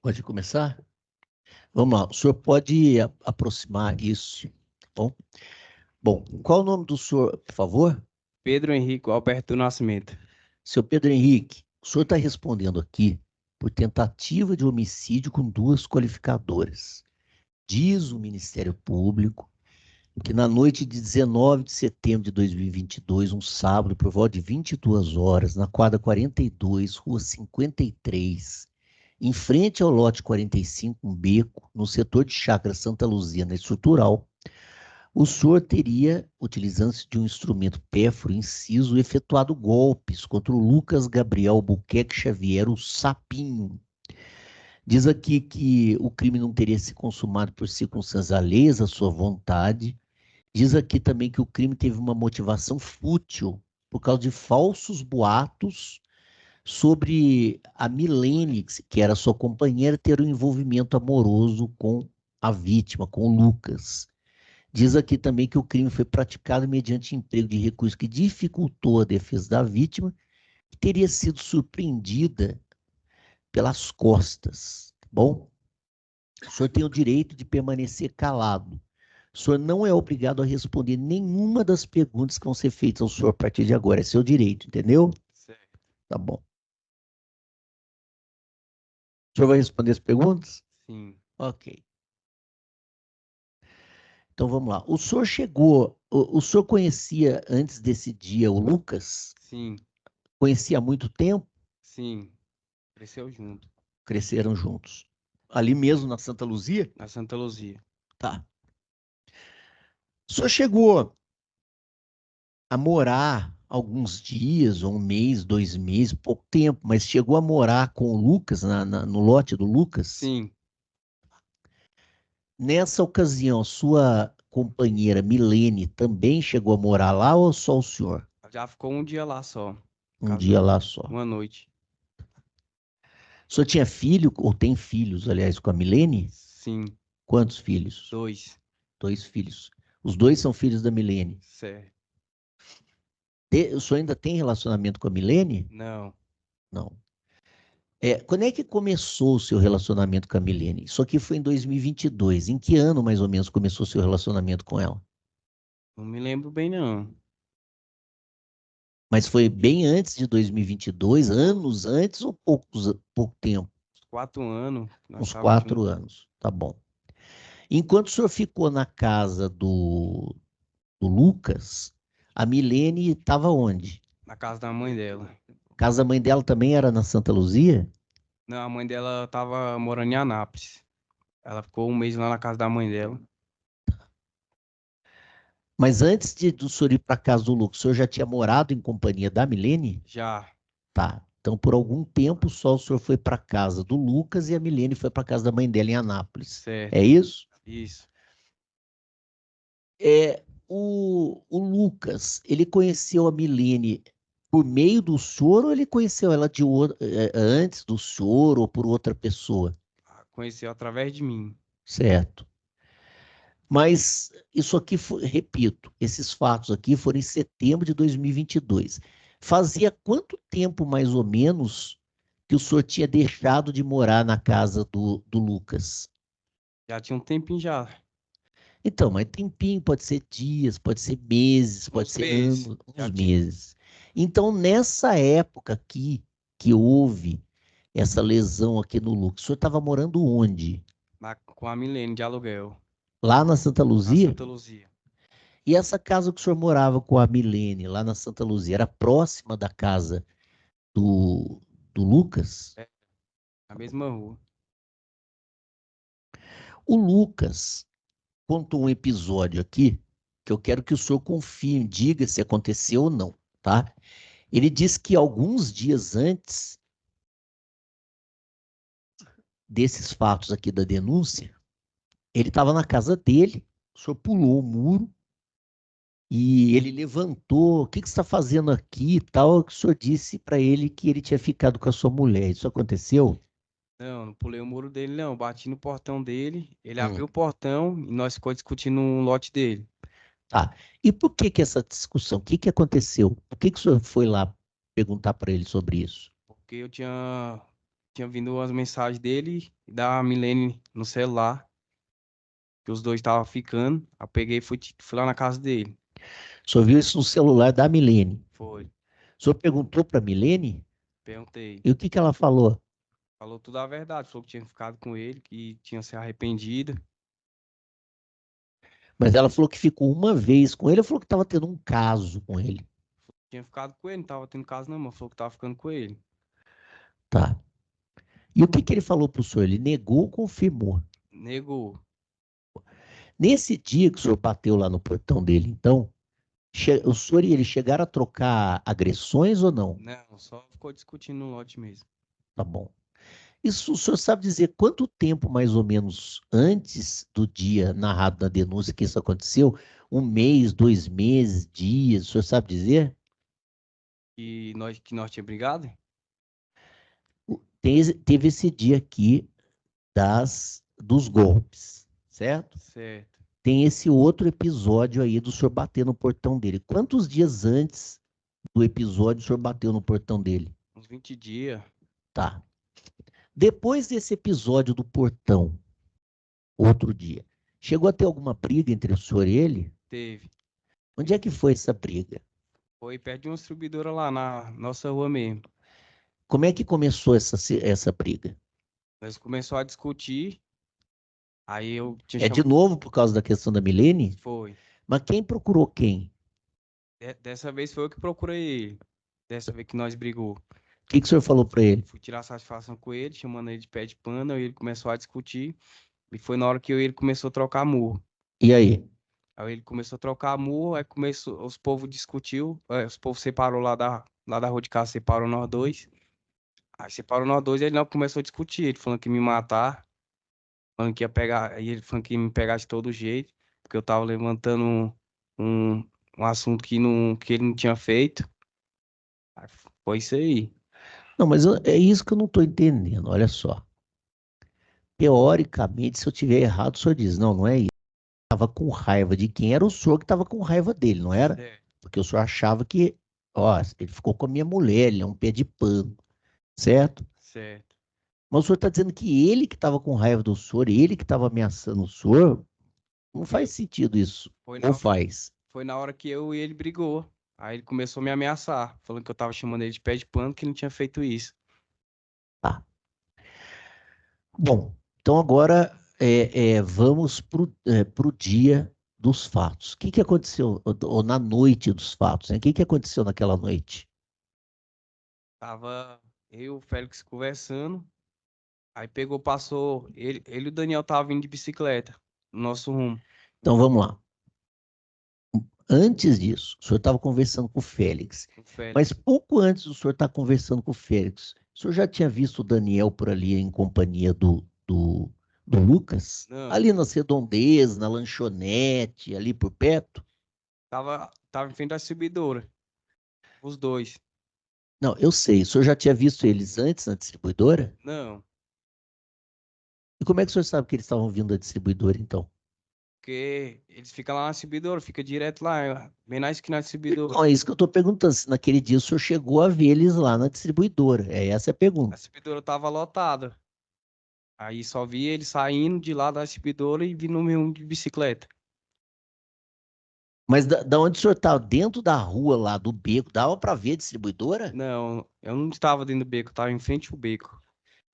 Pode começar? Vamos lá. O senhor pode aproximar isso, tá bom? Bom, qual o nome do senhor, por favor? Pedro Henrique Alberto do Nascimento. Seu Pedro Henrique, o senhor está respondendo aqui por tentativa de homicídio com duas qualificadoras. Diz o Ministério Público que na noite de 19 de setembro de 2022, um sábado, por volta de 22 horas, na quadra 42, rua 53, em frente ao lote 45, um beco, no setor de chácara Santa Luzia, na estrutural, o senhor teria, utilizando-se de um instrumento pérfuro inciso, efetuado golpes contra o Lucas Gabriel Albuquerque Xavier, o Sapinho. Diz aqui que o crime não teria se consumado por circunstâncias alheias à sua vontade. Diz aqui também que o crime teve uma motivação fútil por causa de falsos boatos sobre a Milene, que era sua companheira, ter um envolvimento amoroso com a vítima, com o Lucas. Diz aqui também que o crime foi praticado mediante emprego de recurso que dificultou a defesa da vítima, que teria sido surpreendida pelas costas. Bom, o senhor tem o direito de permanecer calado. O senhor não é obrigado a responder nenhuma das perguntas que vão ser feitas ao senhor a partir de agora. É seu direito, entendeu? Certo. Tá bom. O senhor vai responder as perguntas? Sim, Ok. Então vamos lá. O senhor chegou, o senhor conhecia antes desse dia o Lucas? sim, Conhecia há muito tempo? sim. Cresceu junto, Cresceram juntos. Ali mesmo na Santa Luzia? na Santa Luzia. Tá. O senhor chegou a morar alguns dias, ou um mês, 2 meses, pouco tempo, mas chegou a morar com o Lucas, no lote do Lucas? Sim, Nessa ocasião, sua companheira Milene também chegou a morar lá ou só o senhor? já ficou um dia lá só. Um Casa dia do... lá só. Uma noite. O senhor tinha filho, ou tem filhos, aliás, com a Milene? Sim, Quantos filhos? 2. 2 filhos. Os dois são filhos da Milene. Certo. O senhor ainda tem relacionamento com a Milene? Não, Não. Quando é que começou o seu relacionamento com a Milene? Isso aqui foi em 2022. Em que ano, mais ou menos, começou o seu relacionamento com ela? não me lembro bem não. Mas foi bem antes de 2022, anos antes ou pouco tempo? Uns 4 anos, nós Uns estávamos 4 juntos. anos. Tá bom. Enquanto o senhor ficou na casa do Lucas, a Milene estava onde? Na casa da mãe dela. A casa da mãe dela também era na Santa Luzia? Não, a mãe dela tava morando em Anápolis. Ela ficou um mês lá na casa da mãe dela. Mas antes do senhor ir para casa do Lucas, o senhor já tinha morado em companhia da Milene? Já. Tá. Então, por algum tempo só o senhor foi para casa do Lucas e a Milene foi para casa da mãe dela em Anápolis. É Certo. isso? Isso. O Lucas, ele conheceu a Milene por meio do senhor ou ele conheceu ela antes do senhor ou por outra pessoa? Conheceu através de mim. Certo. Mas isso aqui, repito, esses fatos aqui foram em setembro de 2022. Fazia quanto tempo, mais ou menos, que o senhor tinha deixado de morar na casa do Lucas? Já tinha um tempinho já. Então, mas tempinho pode ser dias, pode ser meses, pode Uns ser meses. anos, uns Já tinha. meses. Então, nessa época aqui que houve essa lesão aqui no Lucas, o senhor estava morando onde? Com a Milene de aluguel. Lá na Santa Na Luzia? Santa Luzia. E essa casa que o senhor morava com a Milene, lá na Santa Luzia, era próxima da casa do Lucas? É, na mesma rua. O Lucas contou um episódio aqui que eu quero que o senhor confirme, diga se aconteceu ou não, tá? Ele disse que alguns dias antes desses fatos aqui da denúncia, ele estava na casa dele, o senhor pulou o muro e ele levantou, o que você está fazendo aqui e tal, que o senhor disse para ele que ele tinha ficado com a sua mulher. Isso aconteceu? Não, não pulei o muro dele, não. Bati no portão dele. Ele Hum. abriu o portão e nós ficou discutindo um lote dele. Tá. E por que essa discussão? O que aconteceu? Por que o senhor foi lá perguntar para ele sobre isso? Porque eu tinha tinha vindo umas mensagens dele e da Milene no celular, que os dois estavam ficando. Aí eu peguei e fui lá na casa dele. O senhor viu isso no celular da Milene. Foi. O senhor perguntou para a Milene Perguntei. e o que que ela falou? Falou tudo a verdade. Falou que tinha ficado com ele, que tinha se arrependido. Mas ela falou que ficou uma vez com ele, ou falou que estava tendo um caso com ele. Tinha ficado com ele, não tava tendo caso não, mas falou que tava ficando com ele. Tá. E o que que ele falou para o senhor? Ele negou ou confirmou? Negou. Nesse dia que o senhor bateu lá no portão dele, então, o senhor e ele chegaram a trocar agressões ou não? Não, só ficou discutindo no lote mesmo. Tá bom. Isso o senhor sabe dizer quanto tempo mais ou menos antes do dia narrado na denúncia que isso aconteceu? Um mês, 2 meses, dias, o senhor sabe dizer? Que nós tinha brigado? Teve esse dia aqui dos golpes, certo? Certo. Tem esse outro episódio aí do senhor bater no portão dele. Quantos dias antes do episódio o senhor bateu no portão dele? Uns 20 dias. Tá. Depois desse episódio do portão, outro dia, chegou a ter alguma briga entre o senhor e ele? Teve. Onde é que foi essa briga? Foi perto de uma distribuidora lá na nossa rua mesmo. Como é que começou essa briga? Nós começamos a discutir. Aí eu tinha É de chamado. novo por causa da questão da Milene? Foi. Mas quem procurou quem? Dessa vez foi eu que procurei ele. Dessa vez que nós brigou. O que que o senhor falou para ele? Fui tirar satisfação com ele, chamando ele de pé de pano. Aí ele começou a discutir. E foi na hora que eu e ele começou a trocar murro. E aí? Aí ele começou a trocar murro, aí começou, os povos discutiu, os povos separou lá da rua de casa, separou nós dois. Aí separou nós dois, ele não começou a discutir, ele falando que ia me matar, falando que ia pegar, aí ele falando que ia me pegar de todo jeito, porque eu tava levantando um, um assunto que ele não tinha feito. Aí foi isso aí. Não, mas é isso que eu não estou entendendo. Olha só. Teoricamente, se eu tiver errado, o senhor diz, não, não é isso. Estava com raiva de quem era o senhor que estava com raiva dele, não era? Certo, Porque o senhor achava que, ó, ele ficou com a minha mulher, ele é um pé de pano, certo? certo. Mas o senhor está dizendo que ele que estava com raiva do senhor, ele que estava ameaçando o senhor, não Foi, faz sentido isso. foi Ou na, faz? foi na hora que eu e ele brigou. Aí ele começou a me ameaçar, falando que eu tava chamando ele de pé de pano, que ele não tinha feito isso. Tá. Bom, então agora vamos para o dia dos fatos. O que que aconteceu, ou na noite dos fatos, né? O que que aconteceu naquela noite? Tava eu e o Félix conversando. Aí pegou, passou. Ele e o Daniel tava vindo de bicicleta no nosso rumo. Então vamos lá. Antes disso, o senhor estava conversando com o Félix. O Félix. Mas pouco antes do senhor estar conversando com o Félix, o senhor já tinha visto o Daniel por ali em companhia do Lucas? Não, Ali nas redondezas, na lanchonete, ali por perto? tava em frente da distribuidora. Os dois. Não, eu sei. O senhor já tinha visto eles antes na distribuidora? Não, E como é que o senhor sabe que eles estavam vindo da distribuidora, então? porque eles ficam lá na distribuidora, fica direto lá, bem na esquina da distribuidora. Não, é isso que eu estou perguntando. Se naquele dia o senhor chegou a ver eles lá na distribuidora. É essa a A pergunta. distribuidora tava lotada. Aí só vi ele saindo de lá da distribuidora e vindo mesmo de bicicleta. Mas da onde o senhor estava? Dentro da rua lá, do beco, dava para ver a distribuidora? Não, eu não estava dentro do beco, eu tava em frente ao beco.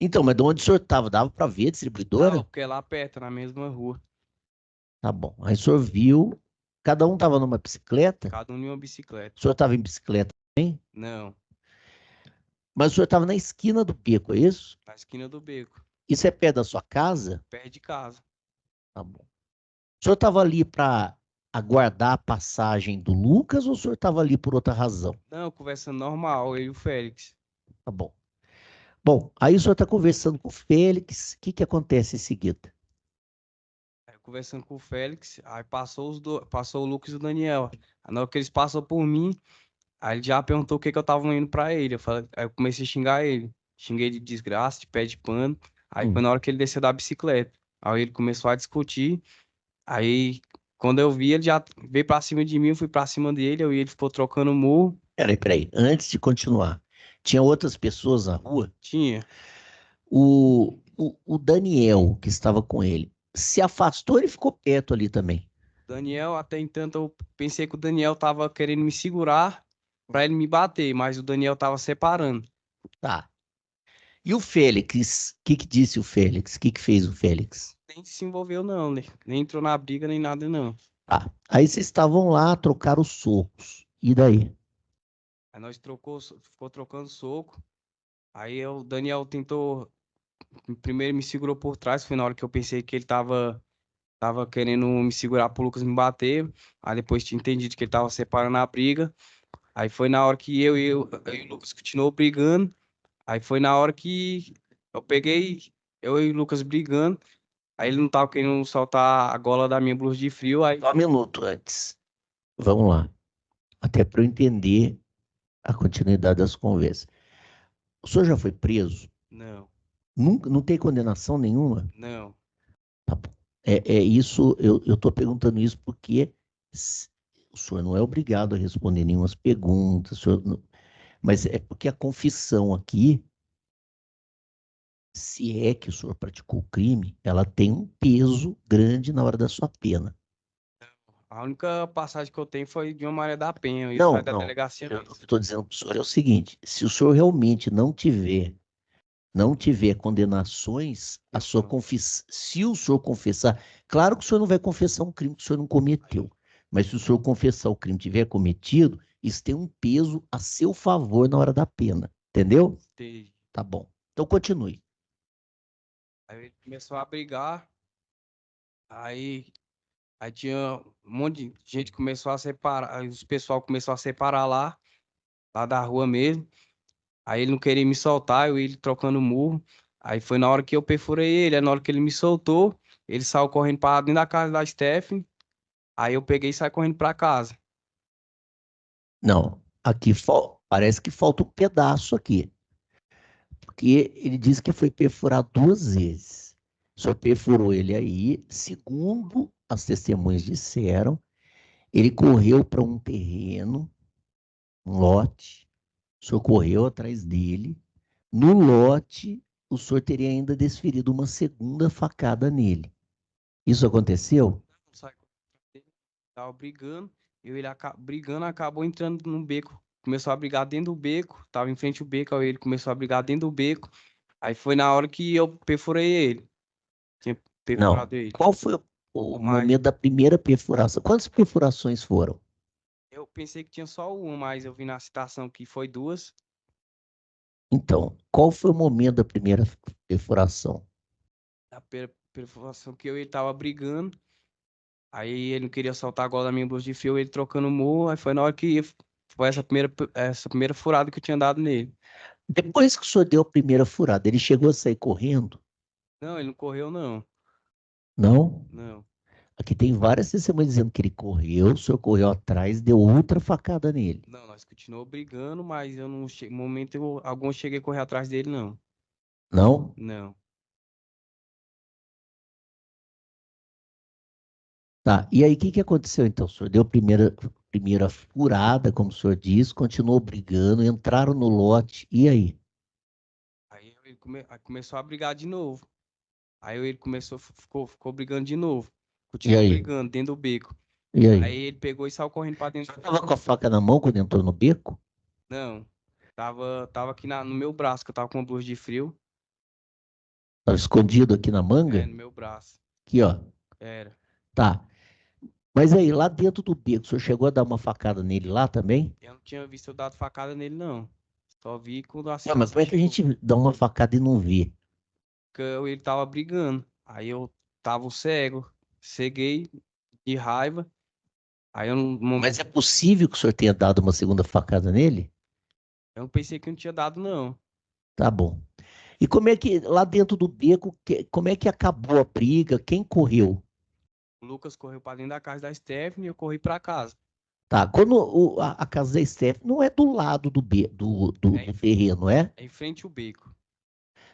Então, mas de onde o senhor estava? Dava para ver a Tava, distribuidora? porque é lá perto, na mesma rua. Tá bom. Aí o senhor viu, cada um estava numa bicicleta? Cada um em uma bicicleta. O senhor estava em bicicleta também? Não, Mas o senhor estava na esquina do beco, é isso? na esquina do beco, Isso é perto da sua casa? perto de casa. Tá bom. O senhor estava ali para aguardar a passagem do Lucas ou o senhor estava ali por outra razão? Não, conversando normal, eu e o Félix. Tá bom. Bom, aí o senhor está conversando com o Félix, o que que acontece em seguida? Aí eu conversando com o Félix, aí passou passou o Lucas e o Daniel. Aí na hora que eles passou por mim, aí ele já perguntou o que que eu tava indo pra ele. Aí eu comecei a xingar ele. Xinguei de desgraça, de pé de pano. Aí foi Hum. na hora que ele desceu da bicicleta. Aí ele começou a discutir. Aí quando eu vi, ele já veio pra cima de mim, eu fui pra cima dele, eu e ele ficou trocando murro. Peraí. Antes de continuar, tinha outras pessoas na rua? Tinha. O Daniel, que estava com ele, se afastou, ele ficou perto ali também. Daniel, até então eu pensei que o Daniel tava querendo me segurar pra ele me bater, mas o Daniel tava separando. Tá. E o Félix? O que que disse o Félix? O que que fez o Félix? Nem se envolveu não, né? Nem entrou na briga nem nada não. Tá. Aí vocês estavam lá, trocaram os socos. E daí? Aí nós ficou trocando soco. Aí o Daniel tentou, primeiro me segurou por trás, foi na hora que eu pensei que ele tava querendo me segurar pro Lucas me bater. Aí depois tinha entendido que ele tava separando a briga. Aí foi na hora que eu e o Lucas continuou brigando. Aí foi na hora que eu peguei, eu e o Lucas brigando. Aí ele não tava querendo soltar a gola da minha blusa de frio. Aí, Só um minuto antes. Vamos lá. Até para eu entender a continuidade das conversas. O senhor já foi preso? não, Nunca, não tem condenação nenhuma? não. Tá bom. É isso, eu estou perguntando isso porque o senhor não é obrigado a responder nenhumas perguntas, mas é porque a confissão aqui, se é que o senhor praticou o crime, ela tem um peso grande na hora da sua pena. A única passagem que eu tenho foi de uma Maria da Penha. Eu saí Não, da não. delegacia Eu mesmo. estou dizendo para o senhor é o seguinte: se o senhor realmente não tiver condenações, a sua Aham. confissão, se o senhor confessar, claro que o senhor não vai confessar um crime que o senhor não cometeu, mas se o senhor confessar o crime que tiver cometido, isso tem um peso a seu favor na hora da pena, entendeu? Entendi. Tá bom. Então continue. Aí ele começou a brigar. Aí, aí tinha um monte de gente que começou a separar. Aí os pessoal começou a separar lá da rua mesmo. Aí ele não queria me soltar, eu e ele trocando murro. Aí foi na hora que eu perfurei ele, aí na hora que ele me soltou, ele saiu correndo para dentro da casa da Stephanie. Aí eu peguei e saí correndo para casa. Não, aqui parece que falta um pedaço aqui, porque ele disse que foi perfurado duas vezes. O senhor perfurou ele aí, segundo as testemunhas disseram, ele correu para um terreno, um lote, o senhor correu atrás dele. No lote, o senhor teria ainda desferido uma segunda facada nele. Isso aconteceu? Não saí correndo atrás dele, tava brigando, eu e ele brigando, acabou entrando no beco. Começou a brigar dentro do beco, tava em frente ao beco, aí ele começou a brigar dentro do beco. Aí foi na hora que eu perfurei ele. Tinha Não. perfurado ele. Qual foi o Mas momento da primeira perfuração? Quantas perfurações foram? eu pensei que tinha só uma, mas eu vi na citação que foi duas. Então, qual foi o momento da primeira perfuração? A perfuração que eu e ele tava brigando. Aí ele não queria soltar a gola da minha blusa de fio, ele trocando o murro. Aí foi na hora que foi essa primeira furada que eu tinha dado nele. Depois que o senhor deu a primeira furada, ele chegou a sair correndo? Não, ele não correu, não. Não? Não. Aqui tem várias testemunhas dizendo que ele correu, o senhor correu atrás, deu outra facada nele. Não, nós continuamos brigando, mas eu não no momento algum eu cheguei a correr atrás dele, não. Não? Não. Tá. E aí, o que que aconteceu então? O senhor deu a primeira furada, como o senhor diz, continuou brigando, entraram no lote, e aí? Aí ele aí começou a brigar de novo. Aí ele ficou brigando de novo. E Continuou aí? brigando dentro do beco. E Aí aí? ele pegou e saiu correndo pra O dentro. senhor estava com a faca na mão quando entrou no beco? Não. Tava aqui no meu braço, que eu tava com uma blusa de frio. Estava escondido aqui na É, manga? no meu braço. Aqui, ó. Era. Tá. Mas aí, lá dentro do beco, o senhor chegou a dar uma facada nele lá também? Eu não tinha visto eu dado facada nele, não. Só vi quando a Não, mas citação como é que a chegou. gente dá uma facada e não vê? Porque ele tava brigando. Aí eu tava cego. Ceguei de raiva. Aí Mas é possível que o senhor tenha dado uma segunda facada nele? eu não pensei que não tinha dado, não. Tá bom. E como é que, lá dentro do beco, como é que acabou a briga? Quem correu? O Lucas correu pra dentro da casa da Stephanie e eu corri pra casa. Tá, quando a casa da Steph não é do lado do terreno, é? É em frente ao beco.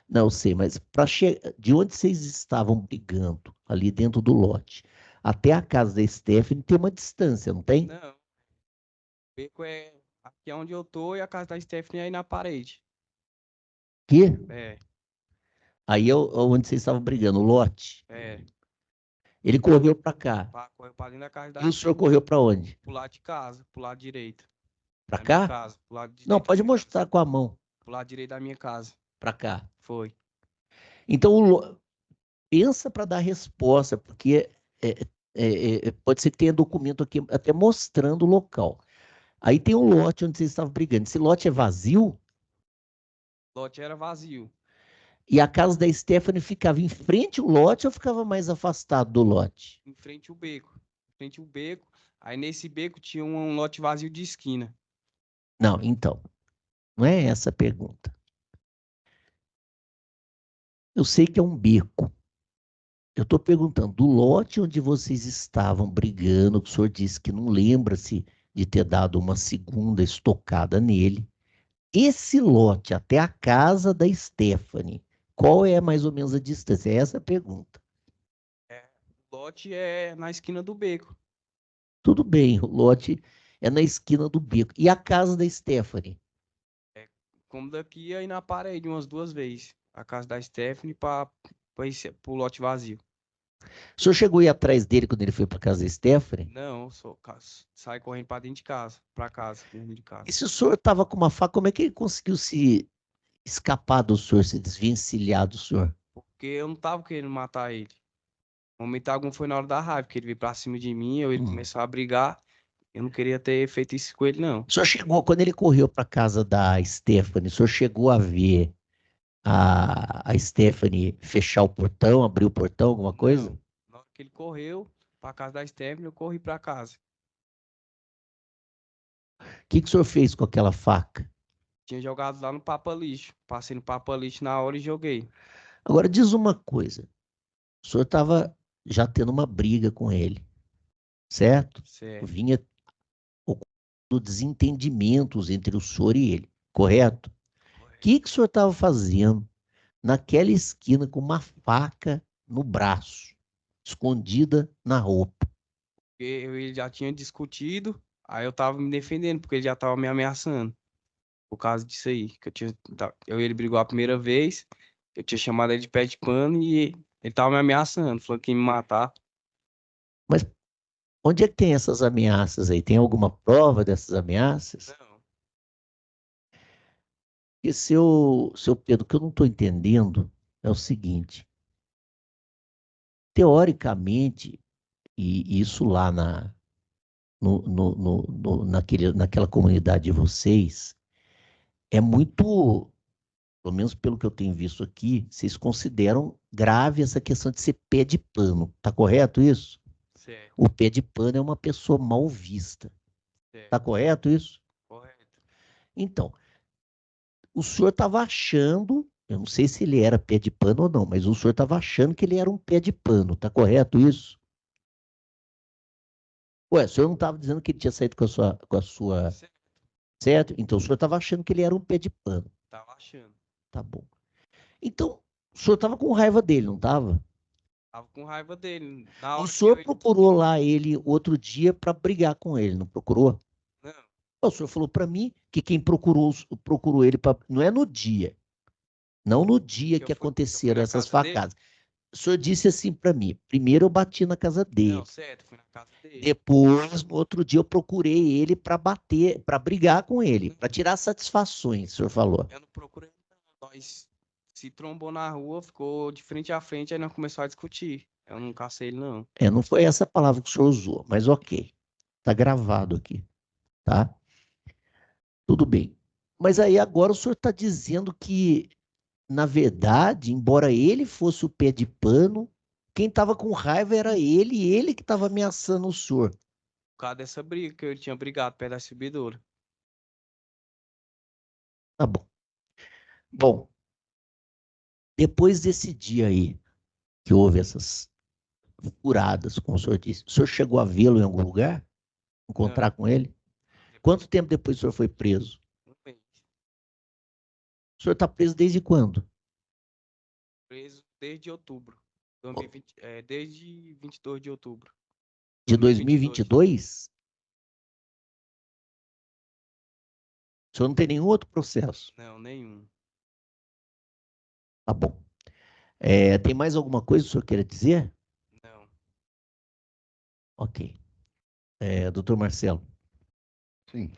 Não sei, mas de onde vocês estavam brigando, ali dentro do lote, até a casa da Stephanie tem uma distância, não tem? Não, o beco é aqui é onde eu tô e a casa da Stephanie é aí na parede. Que? É. Aí é onde vocês estavam brigando, o lote. É, Ele correu para cá. correu pra dentro da casa E da o senhor Stephanie, correu para onde? pro lado de casa, pro lado direito Para da minha cá? casa, pro lado Não, direito da pode minha casa, mostrar com a mão. pro lado direito da minha casa. Para cá. Foi. Então, pensa para dar resposta, porque pode ser que tenha documento aqui até mostrando o local. Aí tem um lote onde vocês estavam brigando. Esse lote é vazio O lote era vazio, e a casa da Stephanie ficava em frente ao lote ou ficava mais afastado do lote? em frente ao beco. Em frente ao beco. Aí nesse beco tinha um lote vazio de esquina. Não, então, não é essa a pergunta. Eu sei que é um beco. Eu estou perguntando, do lote onde vocês estavam brigando, que o senhor disse que não lembra-se de ter dado uma segunda estocada nele, esse lote até a casa da Stephanie, qual é mais ou menos a distância? É essa a pergunta. É, o lote é na esquina do beco. Tudo bem, o lote é na esquina do beco. E a casa da Stephanie? É, como daqui aí na parede umas 2 vezes. A casa da Stephanie pro lote vazio. O senhor chegou aí atrás dele quando ele foi para casa da Stephanie? Não, sai correndo pra dentro de casa, pra casa, dentro de E casa. se o senhor estava com uma faca, como é que ele conseguiu se escapar do senhor, se desvencilhar do senhor? Porque eu não tava querendo matar ele. O momento algum foi na hora da raiva, que ele veio pra cima de mim, ou ele Hum. começou a brigar. Eu não queria ter feito isso com ele, não. O senhor chegou, quando ele correu para casa da Stephanie, o senhor chegou a ver a Stephanie fechar o portão, abrir o portão, alguma coisa? Não. Na hora que ele correu pra casa da Stephanie, eu corri pra casa. Que o senhor fez com aquela faca? Tinha jogado lá no Papa Lixo. Passei no Papa Lixo na hora e joguei. Agora diz uma coisa, o senhor estava já tendo uma briga com ele, certo? Certo. Vinha ocorrendo desentendimentos entre o senhor e ele, correto? O Correto. que o senhor estava fazendo naquela esquina com uma faca no braço, escondida na roupa? Porque eu e ele já tinha discutido, aí eu tava me defendendo, porque ele já tava me ameaçando. Por causa disso aí. Eu e ele brigou a primeira vez, eu tinha chamado ele de pé de pano e ele tava me ameaçando, falando que ia me matar. Mas onde é que tem essas ameaças aí? Tem alguma prova dessas ameaças? Não. E seu Pedro, o que eu não estou entendendo é o seguinte: teoricamente, e isso lá naquela comunidade de vocês, é muito, pelo menos pelo que eu tenho visto aqui, vocês consideram grave essa questão de ser pé de pano. Tá correto isso? Certo, O pé de pano é uma pessoa mal vista. Tá certo, correto isso? correto. Então, o senhor estava achando, eu não sei se ele era pé de pano ou não, mas o senhor estava achando que ele era um pé de pano, tá correto isso? Ué, o senhor não estava dizendo que ele tinha saído com a sua, Certo, certo? Então o senhor estava achando que ele era um pé de pano, tava achando. tá bom. Então, o senhor estava com raiva dele, não estava? Tava com raiva dele. Na O hora que eu. senhor procurou lá ele outro dia para brigar com ele, não procurou? Não, O senhor falou para mim que quem procurou ele para, não é no dia, não no dia que que eu fui aconteceram na essas casa dele? facadas. O senhor disse assim para mim: primeiro eu bati na casa Não, dele, certo, fui na casa dele. depois no outro dia eu procurei ele para bater, para brigar com ele, Não, para tirar satisfações, o senhor falou. eu não procurei, não. Nós se trombou na rua, ficou de frente a frente, aí nós começamos a discutir. Eu não cacei ele, não. Não foi essa palavra que o senhor usou, mas ok, tá gravado aqui, tá? Tudo bem. Mas aí agora o senhor está dizendo que, na verdade, embora ele fosse o pé de pano, quem estava com raiva era ele e ele que estava ameaçando o senhor. Por causa dessa briga que eu tinha brigado perto da subidora. Tá bom. Bom, depois desse dia aí, que houve essas furadas, como o senhor disse, o senhor chegou a vê-lo em algum lugar? Encontrar Não, com ele? depois Quanto tempo depois o senhor foi preso? um mês. O senhor está preso desde quando? Preso desde outubro. 2020, desde 22 de outubro. De 2022. 2022? O senhor não tem nenhum outro processo? Não, nenhum. Tá bom. Tem mais alguma coisa que o senhor queira dizer? Não. Ok. Doutor Marcelo. Sim.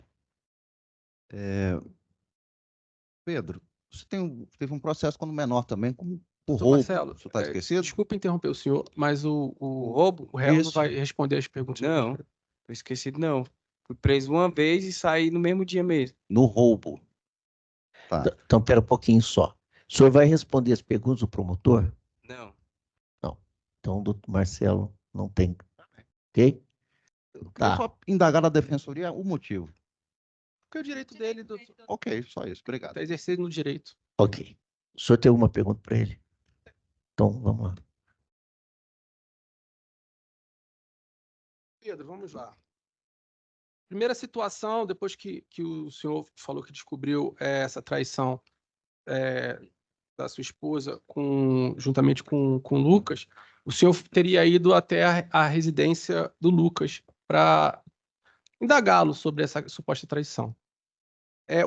Pedro, você teve um processo quando menor também, por Doutor roubo. Marcelo, O senhor está esquecido? desculpa interromper o senhor, mas O roubo? o réu não Isso. vai responder as perguntas. Não, tô esquecido não. Fui preso uma vez e saí no mesmo dia mesmo. No roubo. Tá. Então, pera um pouquinho só. O senhor vai responder as perguntas do promotor? Não. Não. Então, doutor Marcelo não tem. Ok? Eu queria Tá. só indagar na defensoria o motivo. Porque é o direito dele, doutor. Ok, só isso. Obrigado. Está exercendo o direito. Ok. O senhor tem alguma pergunta para ele? Então, vamos lá. Pedro, vamos lá. Primeira situação, depois que o senhor falou que descobriu essa traição da sua esposa juntamente com o Lucas, o senhor teria ido até a residência do Lucas para indagá-lo sobre essa suposta traição.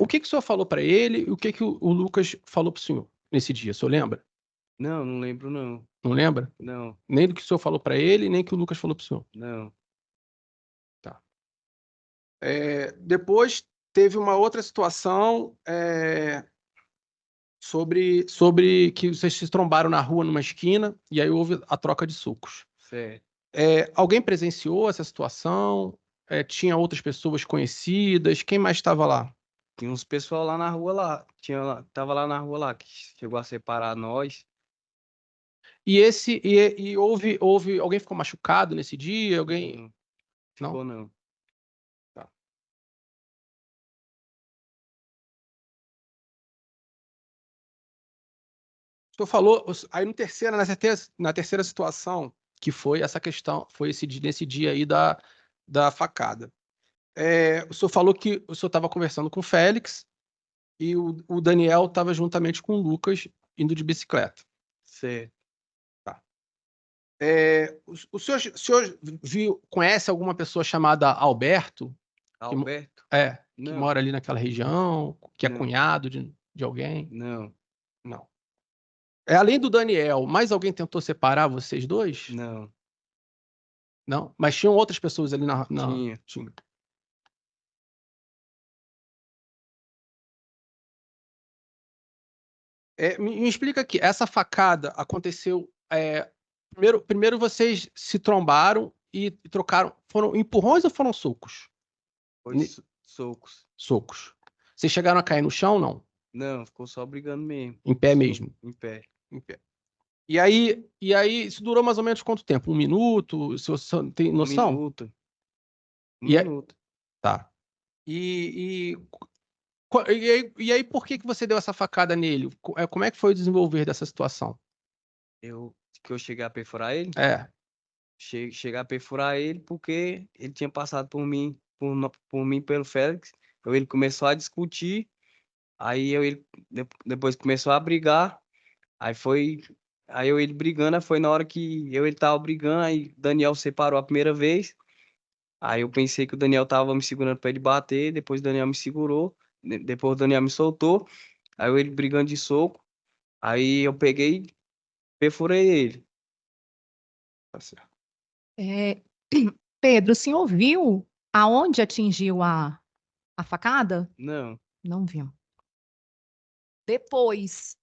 O que o senhor falou para ele e o que o Lucas falou para o senhor nesse dia? O senhor lembra? Não, não lembro não. Não lembra? Não, Nem do que o senhor falou para ele, nem que o Lucas falou para o senhor. não. Depois teve uma outra situação sobre que vocês se trombaram na rua, numa esquina, e aí houve a troca de socos. Certo. Alguém presenciou essa situação? Tinha outras pessoas conhecidas? Quem mais estava lá? Tinha uns pessoal lá na rua lá. Tava lá na rua lá, que chegou a separar nós. E houve alguém ficou machucado nesse dia? Alguém Não ficou não. O senhor falou aí na terceira situação, que foi essa questão, nesse dia aí da facada. O senhor falou que o senhor estava conversando com o Félix e o Daniel estava juntamente com o Lucas indo de bicicleta. Certo. Tá. O senhor conhece alguma pessoa chamada Alberto? Alberto? Que Não. mora ali naquela região, que é Não. cunhado de alguém? Não. Não. Além do Daniel, mais alguém tentou separar vocês dois? Não. Não? Mas tinham outras pessoas ali na... Tinha. Me explica aqui, essa facada aconteceu... primeiro vocês se trombaram e trocaram... Foram empurrões ou foram socos? Foi socos. Socos. Vocês chegaram a cair no chão, não? Não, ficou só brigando mesmo. Em pé mesmo? Em pé. Em pé. E aí, isso durou mais ou menos quanto tempo? 1 minuto? Se você tem noção? 1 minuto. Um E minuto. Tá. E aí, por que você deu essa facada nele? Como é que foi o desenvolver dessa situação? Que eu cheguei a perfurar ele? Chegar a perfurar ele porque ele tinha passado por mim, pelo Félix. Então ele começou a discutir, aí ele depois começou a brigar, aí ele brigando, foi na hora que ele tava brigando, aí Daniel separou a primeira vez, aí eu pensei que o Daniel tava me segurando para ele bater, depois o Daniel me segurou, depois o Daniel me soltou, aí ele brigando de soco, aí eu peguei e perfurei ele. Tá certo. Pedro, o senhor viu aonde atingiu a facada? Não. Não viu. Depois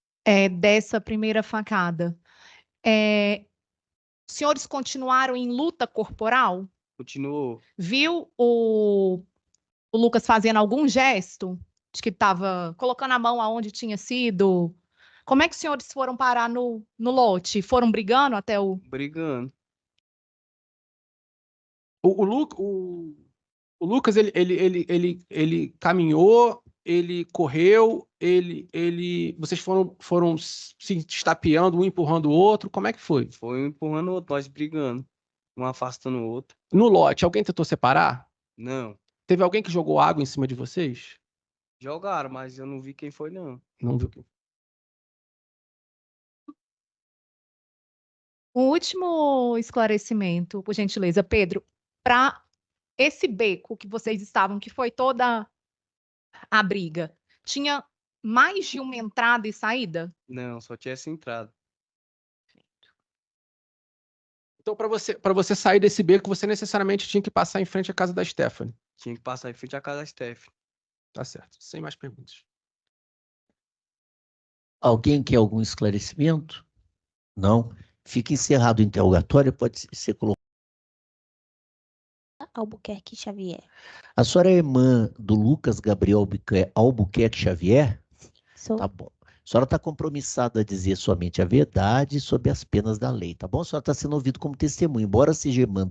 dessa primeira facada, os senhores continuaram em luta corporal? Continuou. Viu o Lucas fazendo algum gesto de que estava colocando a mão aonde tinha sido? Como é que os senhores foram parar no lote? Foram brigando até o... Brigando. O Lucas, ele caminhou, ele correu, vocês foram se estapeando, um empurrando o outro. Como é que foi? Foi um empurrando o outro, nós brigando. Um afastando o outro. No lote, alguém tentou separar? Não. Teve alguém que jogou água em cima de vocês? Jogaram, mas eu não vi quem foi, não. Não viu. Um último esclarecimento, por gentileza, Pedro, para esse beco que vocês estavam, que foi toda a briga, tinha mais de uma entrada e saída? Não, só tinha essa entrada. Então, para você sair desse beco, você necessariamente tinha que passar em frente à casa da Stephanie. Tinha que passar em frente à casa da Steph. Tá certo. Sem mais perguntas. Alguém quer algum esclarecimento? Não? Fica encerrado o interrogatório, pode ser colocado. Albuquerque Xavier. A senhora é irmã do Lucas Gabriel Albuquerque Xavier? Sou. Tá bom. A senhora está compromissada a dizer somente a verdade sobre as penas da lei, tá bom? A senhora está sendo ouvida como testemunha. Embora seja irmã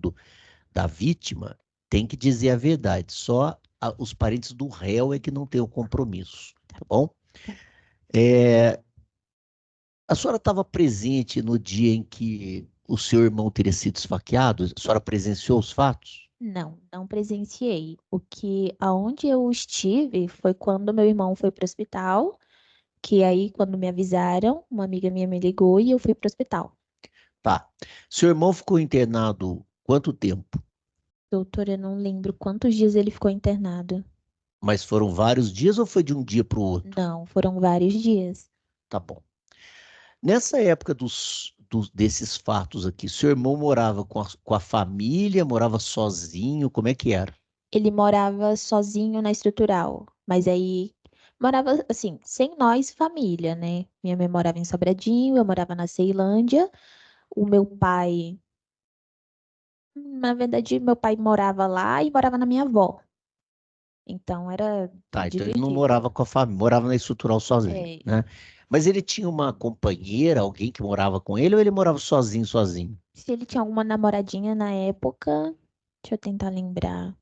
da vítima, tem que dizer a verdade. Só os parentes do réu é que não tem o compromisso, tá bom? A senhora estava presente no dia em que o seu irmão teria sido esfaqueado? A senhora presenciou os fatos? Não presenciei. Aonde eu estive foi quando meu irmão foi para o hospital, que aí quando me avisaram, uma amiga minha me ligou e eu fui para o hospital. Tá. Seu irmão ficou internado quanto tempo? Doutora, eu não lembro quantos dias ele ficou internado. Mas foram vários dias ou foi de um dia para o outro? Não, foram vários dias. Tá bom. Nessa época desses fatos aqui, seu irmão morava com a família, morava sozinho, como é que era? Ele morava sozinho na estrutural, mas aí morava assim, sem nós, família, né? Minha mãe morava em Sobradinho, eu morava na Ceilândia. O meu pai, na verdade, meu pai morava lá e morava na minha avó. Então era Tá, então ele não dividido. morava com a família, morava na estrutural sozinho, É, né? Mas ele tinha uma companheira, alguém que morava com ele, ou ele morava sozinho, sozinho? se ele tinha alguma namoradinha na época, deixa eu tentar lembrar.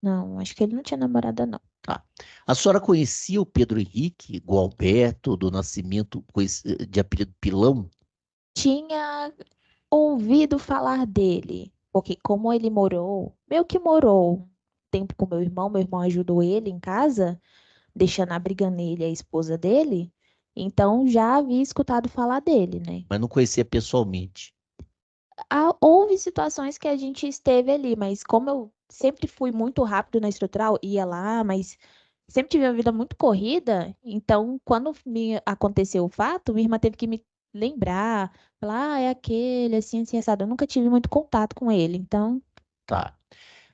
Não, acho que ele não tinha namorada, não. Tá. A senhora conhecia o Pedro Henrique Gualberto do Nascimento, de apelido Pilão? Tinha ouvido falar dele, porque como ele morou, meio que morou um tempo com meu irmão ajudou ele em casa, deixando a briga nele e a esposa dele, então já havia escutado falar dele, né? Mas não conhecia pessoalmente. Houve situações que a gente esteve ali, mas como eu sempre fui muito rápido na estrutural, ia lá, mas sempre tive uma vida muito corrida, então quando me aconteceu o fato, minha irmã teve que me lembrar, falar, é aquele, assim, assado. Eu nunca tive muito contato com ele, então, Tá.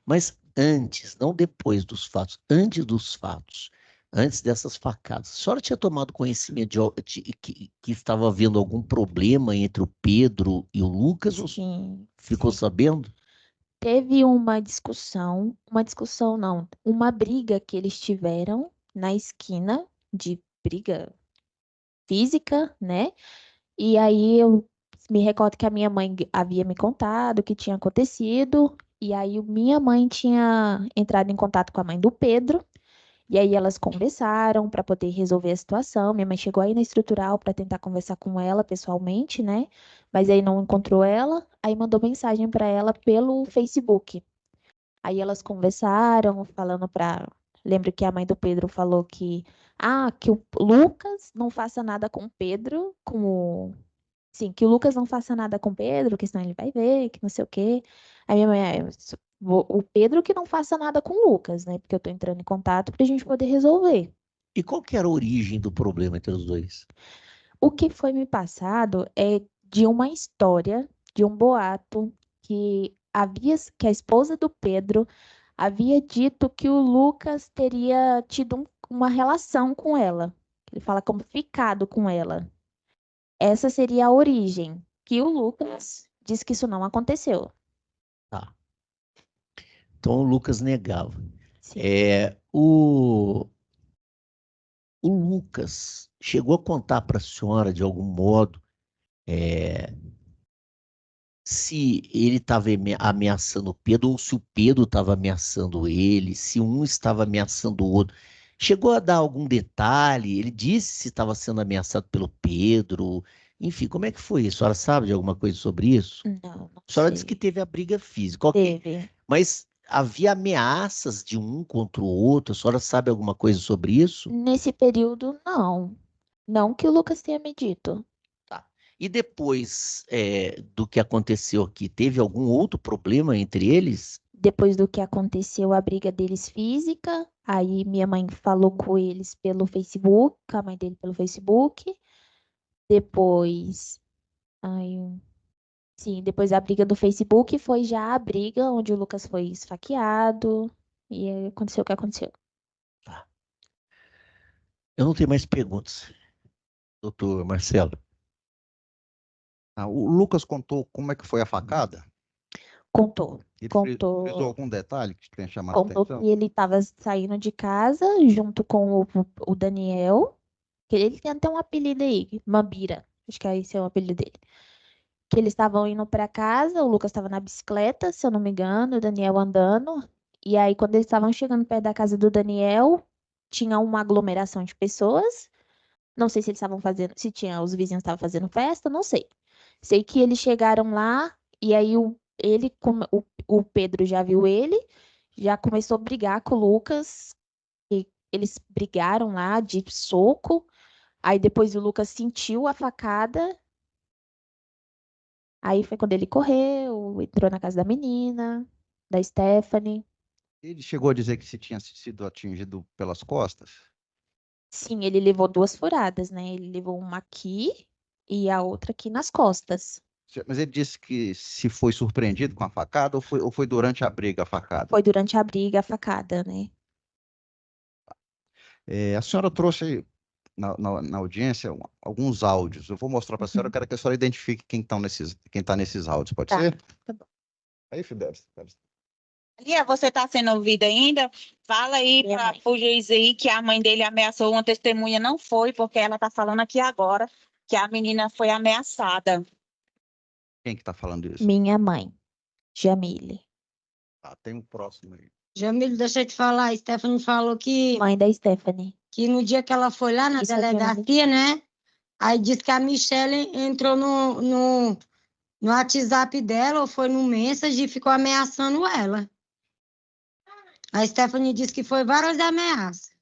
Mas antes, não depois dos fatos, antes dessas facadas, a senhora tinha tomado conhecimento que estava havendo algum problema entre o Pedro e o Lucas? Ou sim, ficou sabendo? teve uma discussão não, uma briga que eles tiveram na esquina, de briga física, né? E aí eu me recordo que a minha mãe havia me contado o que tinha acontecido, e aí minha mãe tinha entrado em contato com a mãe do Pedro, e aí elas conversaram para poder resolver a situação. Minha mãe chegou aí na estrutural para tentar conversar com ela pessoalmente, né? Mas aí não encontrou ela, aí mandou mensagem para ela pelo Facebook. Aí elas conversaram, falando para. Lembro que a mãe do Pedro falou que o Lucas não faça nada com o Pedro, sim, que o Lucas não faça nada com o Pedro, que senão ele vai ver, que não sei o quê. Aí minha mãe, o Pedro que não faça nada com o Lucas, né? Porque eu tô entrando em contato pra gente poder resolver. E qual que era a origem do problema entre os dois? O que foi me passado é de uma história, de um boato que a esposa do Pedro havia dito que o Lucas teria tido uma relação com ela. Ele fala como ficado com ela. Essa seria a origem, que o Lucas diz que isso não aconteceu. Tá. Então o Lucas negava. Sim. O Lucas chegou a contar para a senhora, de algum modo, se ele estava ameaçando o Pedro ou se o Pedro estava ameaçando ele, se um estava ameaçando o outro. Chegou a dar algum detalhe? Ele disse se estava sendo ameaçado pelo Pedro. Enfim, como é que foi isso? A senhora sabe de alguma coisa sobre isso? Não A senhora disse que sei. teve a briga física, ok. Teve. Mas havia ameaças de um contra o outro? A senhora sabe alguma coisa sobre isso? Nesse período, não. Não que o Lucas tenha me dito. Tá. E depois do que aconteceu aqui, teve algum outro problema entre eles? Depois do que aconteceu, a briga deles física, aí minha mãe falou com eles pelo Facebook, com a mãe dele pelo Facebook. Depois, ai, Sim, depois a briga do Facebook foi já a briga onde o Lucas foi esfaqueado e aí aconteceu o que aconteceu. Eu não tenho mais perguntas, doutor Marcelo. O Lucas contou como é que foi a facada? Contou, Ele contou. frisou algum detalhe que tenha chamado a Contou atenção? que ele estava saindo de casa junto com o Daniel, que ele tem até um apelido aí, Mambira, acho que esse é o apelido dele. Que eles estavam indo para casa, o Lucas estava na bicicleta, se eu não me engano, o Daniel andando. E aí, quando eles estavam chegando perto da casa do Daniel, tinha uma aglomeração de pessoas. Não sei se eles estavam fazendo, se tinha, os vizinhos estavam fazendo festa, não sei. Sei que eles chegaram lá e aí o Pedro já viu ele, já começou a brigar com o Lucas. E eles brigaram lá de soco. Aí depois o Lucas sentiu a facada. Aí foi quando ele correu, entrou na casa da menina, da Stephanie. Ele chegou a dizer que se tinha sido atingido pelas costas? Sim, ele levou 2 furadas, né? Ele levou uma aqui e a outra aqui nas costas. Mas ele disse que se foi surpreendido com a facada ou foi durante a briga a facada? Foi durante a briga, a facada, né? A senhora trouxe na audiência alguns áudios. Eu vou mostrar para a senhora, eu quero que a senhora identifique quem está nesses áudios, pode Tá, ser? tá bom. Aí, Fidelis. Lia, você está sendo ouvida ainda? Fala aí Minha para mãe. o juiz aí que a mãe dele ameaçou uma testemunha. Não foi, porque ela está falando aqui agora que a menina foi ameaçada. Quem que está falando isso? Minha mãe, Jamile. Tá, tem um próximo aí. Jamile, deixa eu te falar, a Stephanie falou Mãe da Stephanie. que no dia que ela foi lá na Isso é delegacia, né? Aí disse que a Michelle entrou no WhatsApp dela, ou foi no Message, e ficou ameaçando ela. A Stephanie disse que foi várias ameaças.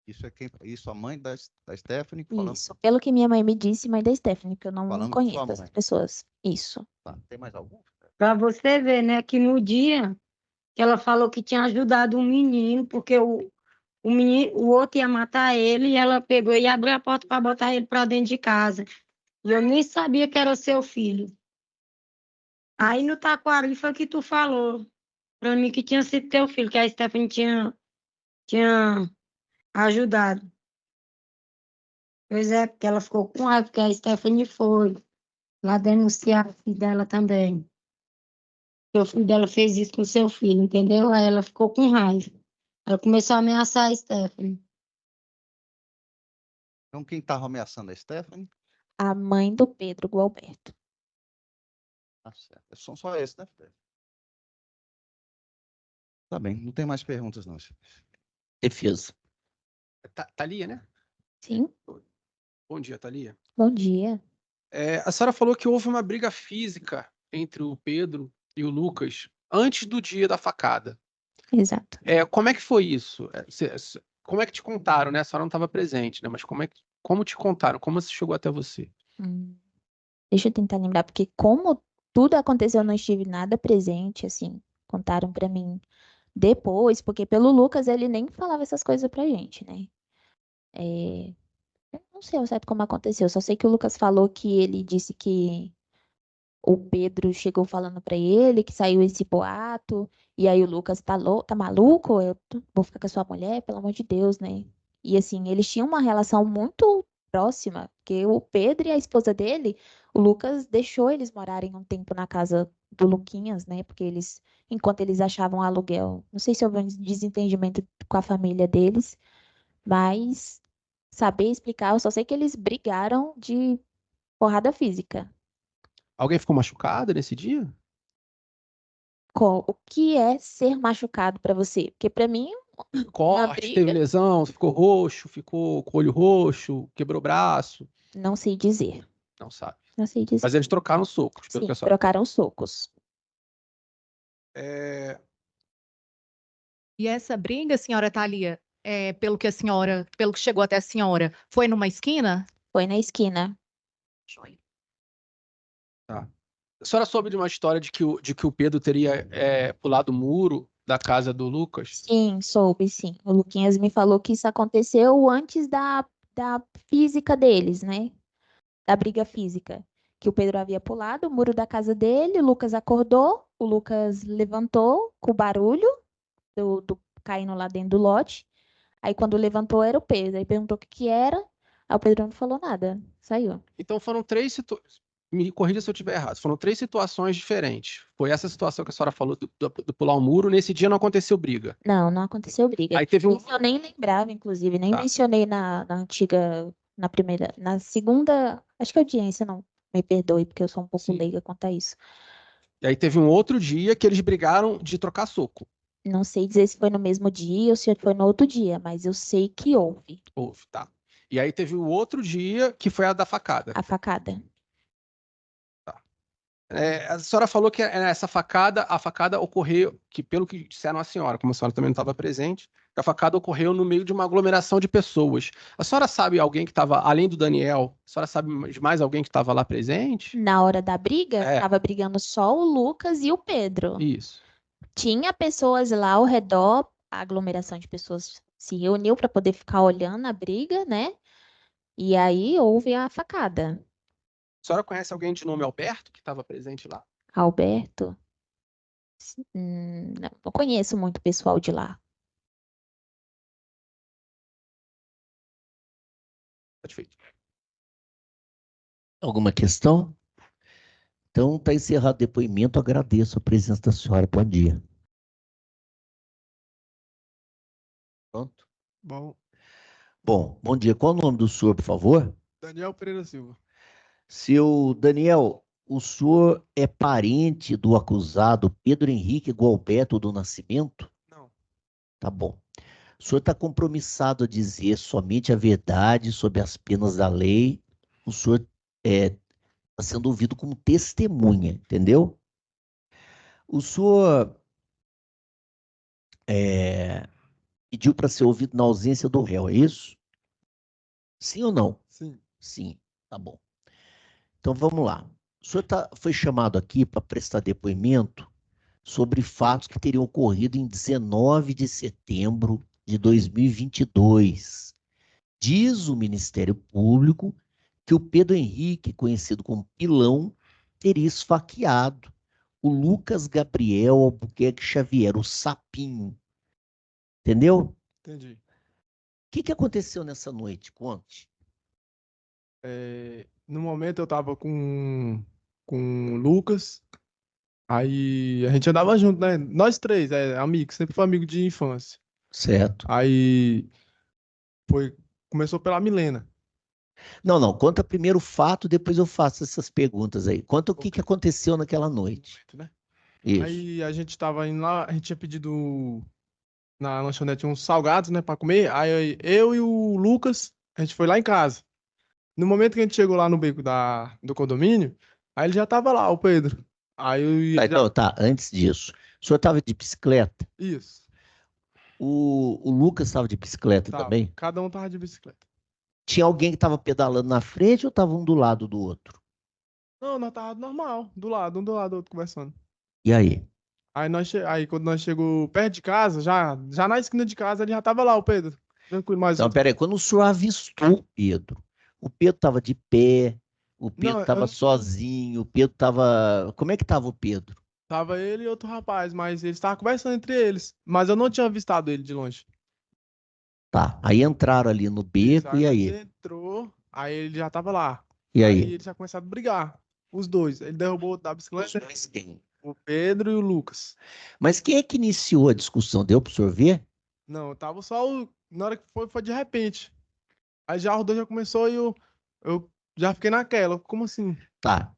Isso a mãe da Stephanie falando. Isso. Pelo que minha mãe me disse, mãe da Stephanie, que eu não Falando com conheço sua essas mãe. pessoas. Isso. Tá, tem mais algum? Para você ver, né, que no dia que ela falou que tinha ajudado um menino, porque o outro ia matar ele, e ela pegou e abriu a porta para botar ele para dentro de casa. E eu nem sabia que era o seu filho. Aí no Taquari foi que tu falou para mim que tinha sido teu filho, que a Stephanie tinha ajudado. Pois é, porque ela ficou com raiva, porque a Stephanie foi lá denunciar o filho dela também. Porque o filho dela fez isso com o seu filho, entendeu? Aí ela ficou com raiva. Ela começou a ameaçar a Stephanie. Então, quem estava ameaçando a Stephanie? A mãe do Pedro Gualberto. Tá certo. São só esses, né, Fidelis? Tá bem, não tem mais perguntas, não. Defesa. Thalia, né? Sim. Bom dia, Thalia. Bom dia. A senhora falou que houve uma briga física entre o Pedro e o Lucas antes do dia da facada. Exato. Como é que foi isso? Como é que te contaram, né? A senhora não estava presente, né? Mas como te contaram? Como isso chegou até você? Deixa eu tentar lembrar, porque como tudo aconteceu, eu não estive nada presente, assim. Contaram pra mim depois, porque pelo Lucas ele nem falava essas coisas pra gente, né? Eu não sei ao certo como aconteceu, só sei que o Lucas falou que ele disse que o Pedro chegou falando pra ele que saiu esse boato, e aí o Lucas tá maluco? Vou ficar com a sua mulher, pelo amor de Deus, né? E assim, eles tinham uma relação muito próxima, porque o Pedro e a esposa dele, o Lucas deixou eles morarem um tempo na casa do Luquinhas, né? Porque enquanto eles achavam aluguel, não sei se houve um desentendimento com a família deles, mas saber explicar, eu só sei que eles brigaram de porrada física. Alguém ficou machucado nesse dia? O que é ser machucado pra você? Porque pra mim, Corte, briga. teve lesão, ficou roxo, ficou com o olho roxo, quebrou o braço. não sei dizer. Não sabe. Não sei dizer. Mas eles trocaram socos, pelo Sim, que a senhora. trocaram socos. E essa briga, senhora Thalia, pelo que chegou até a senhora, foi numa esquina? Foi na esquina. Tá. A senhora soube de uma história de que o Pedro teria pulado o muro da casa do Lucas? Sim, soube, sim. O Luquinhas me falou que isso aconteceu antes da física deles, né? Da briga física. que o Pedro havia pulado o muro da casa dele, o Lucas acordou, o Lucas levantou com o barulho do caindo lá dentro do lote. Aí quando levantou era o Pedro, aí perguntou o que que era, aí o Pedro não falou nada, saiu. Então foram três situações. Me corrija se eu estiver errado. Foram três situações diferentes. Foi essa situação que a senhora falou do pular o muro. Nesse dia não aconteceu briga. Não, não aconteceu briga. Aí teve um. Isso eu nem lembrava, inclusive, nem Tá. mencionei na antiga, na primeira, na segunda, acho que audiência, não, me perdoe, porque eu sou um pouco Sim. leiga quanto a isso. E aí teve um outro dia que eles brigaram de trocar soco. Não sei dizer se foi no mesmo dia ou se foi no outro dia, mas eu sei que houve Houve, tá. E aí teve o outro dia que foi a da facada. a facada. A senhora falou que essa facada, a facada ocorreu, que pelo que disseram a senhora, como a senhora também não estava presente, a facada ocorreu no meio de uma aglomeração de pessoas. A senhora sabe alguém que estava, além do Daniel, a senhora sabe de mais alguém que estava lá presente? Na hora da briga, É. tava brigando só o Lucas e o Pedro. Isso. Tinha pessoas lá ao redor, a aglomeração de pessoas se reuniu para poder ficar olhando a briga, né? E aí houve a facada. A senhora conhece alguém de nome Alberto que estava presente lá? Alberto? Não conheço muito pessoal de lá. Satisfeito. Alguma questão? Então, está encerrado o depoimento. Agradeço a presença da senhora. Bom dia. Pronto? Bom, Bom dia. Qual o nome do senhor, por favor? Daniel Pereira Silva. Seu Daniel, o senhor é parente do acusado Pedro Henrique Gualberto do Nascimento? Não. Tá bom. O senhor está compromissado a dizer somente a verdade sobre as penas da lei. O senhor está sendo ouvido como testemunha, entendeu? O senhor pediu para ser ouvido na ausência do réu, é isso? Sim ou não? Sim. Sim, tá bom. Então vamos lá. O senhor foi chamado aqui para prestar depoimento sobre fatos que teriam ocorrido em 19 de setembro de 2022. Diz o Ministério Público que o Pedro Henrique, conhecido como Pilão, teria esfaqueado o Lucas Gabriel Albuquerque Xavier, o Sapinho. Entendeu? Entendi. O que aconteceu nessa noite? Conte. No momento eu tava com o Lucas, aí a gente andava junto, né? Nós três, amigos, sempre foi amigo de infância. Certo. Aí começou pela Milena. Não. Conta primeiro o fato, depois eu faço essas perguntas aí. Conta o que aconteceu naquela noite. Né? Isso. Aí a gente tava indo lá, a gente tinha pedido na lanchonete uns salgados, né, pra comer. Aí eu e o Lucas, a gente foi lá em casa. No momento que a gente chegou lá no beco do condomínio, aí ele já tava lá, o Pedro. Aí eu Antes disso. O senhor estava de bicicleta? Isso. O Lucas estava de bicicleta Tava. também? Cada um tava de bicicleta. Tinha alguém que estava pedalando na frente ou estava um do lado do outro? Não, nós tava normal, um do lado do outro conversando. E aí? Aí quando nós chegou perto de casa, já na esquina de casa, ele já tava lá, o Pedro. Tranquilo, mas Então, peraí, quando o senhor avistou o Pedro estava de pé, o Pedro estava sozinho, o Pedro estava... Como é que estava o Pedro? Tava ele e outro rapaz, mas eles estavam conversando entre eles. Mas eu não tinha avistado ele de longe. Tá, aí entraram ali no beco, e aí? Ele entrou, aí ele já tava lá. E aí? Aí eles já começaram a brigar, os dois. Ele derrubou o outro da bicicleta. Os dois quem? O Pedro e o Lucas. Mas quem é que iniciou a discussão? Deu para o senhor ver? Não, tava só na hora que foi de repente. Aí já os dois já começou e eu já fiquei naquela. Como assim? Tá.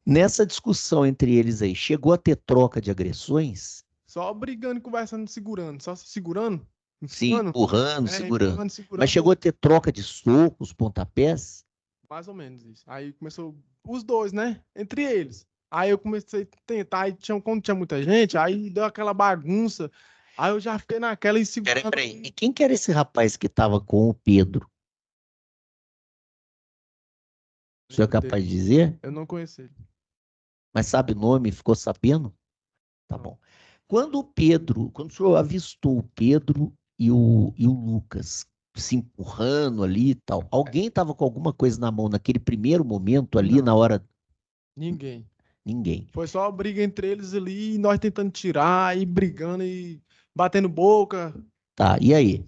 Nessa discussão entre eles aí, chegou a ter troca de agressões? Só brigando e conversando, segurando. Só se segurando. Sim, empurrando, segurando. Empurrando, segurando. Mas chegou a ter troca de socos, pontapés? Mais ou menos isso. Aí começou os dois, né? Entre eles. Aí eu comecei a tentar, e quando tinha muita gente, aí deu aquela bagunça. Aí eu já fiquei naquela e segurando. Peraí. E quem que era esse rapaz que estava com o Pedro? O senhor é capaz de dizer? Eu não conheci ele. Mas sabe o nome? Ficou sabendo? Tá bom. Quando o senhor avistou o Pedro e o Lucas, se empurrando ali e tal. Alguém estava com alguma coisa na mão naquele primeiro momento ali, Não. na hora? Ninguém. Ninguém. Foi só a briga entre eles ali, e nós tentando tirar, e brigando, e batendo boca. Tá, e aí?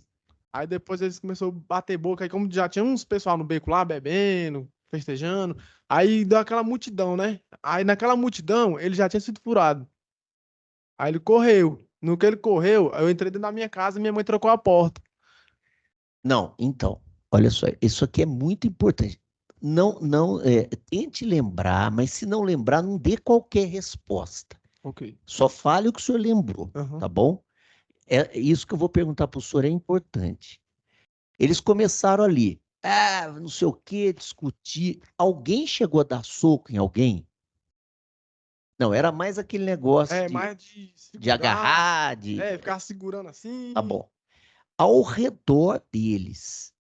Aí depois eles começaram a bater boca, aí como já tinha uns pessoal no beco lá, bebendo, festejando, aí deu aquela multidão, né? Aí naquela multidão, ele já tinha sido furado. Aí ele correu. No que ele correu, eu entrei dentro da minha casa e minha mãe trocou a porta. Não, então, olha só, isso aqui é muito importante. Não, tente lembrar, mas se não lembrar, não dê qualquer resposta. Ok. Só fale o que o senhor lembrou, Aham. tá bom? É isso que eu vou perguntar para o senhor é importante. Eles começaram ali, não sei o que, discutir. Alguém chegou a dar soco em alguém? Não, era mais aquele negócio É, de, mais de de segurar, agarrar, de. ficar segurando assim. Tá bom. Ao redor deles,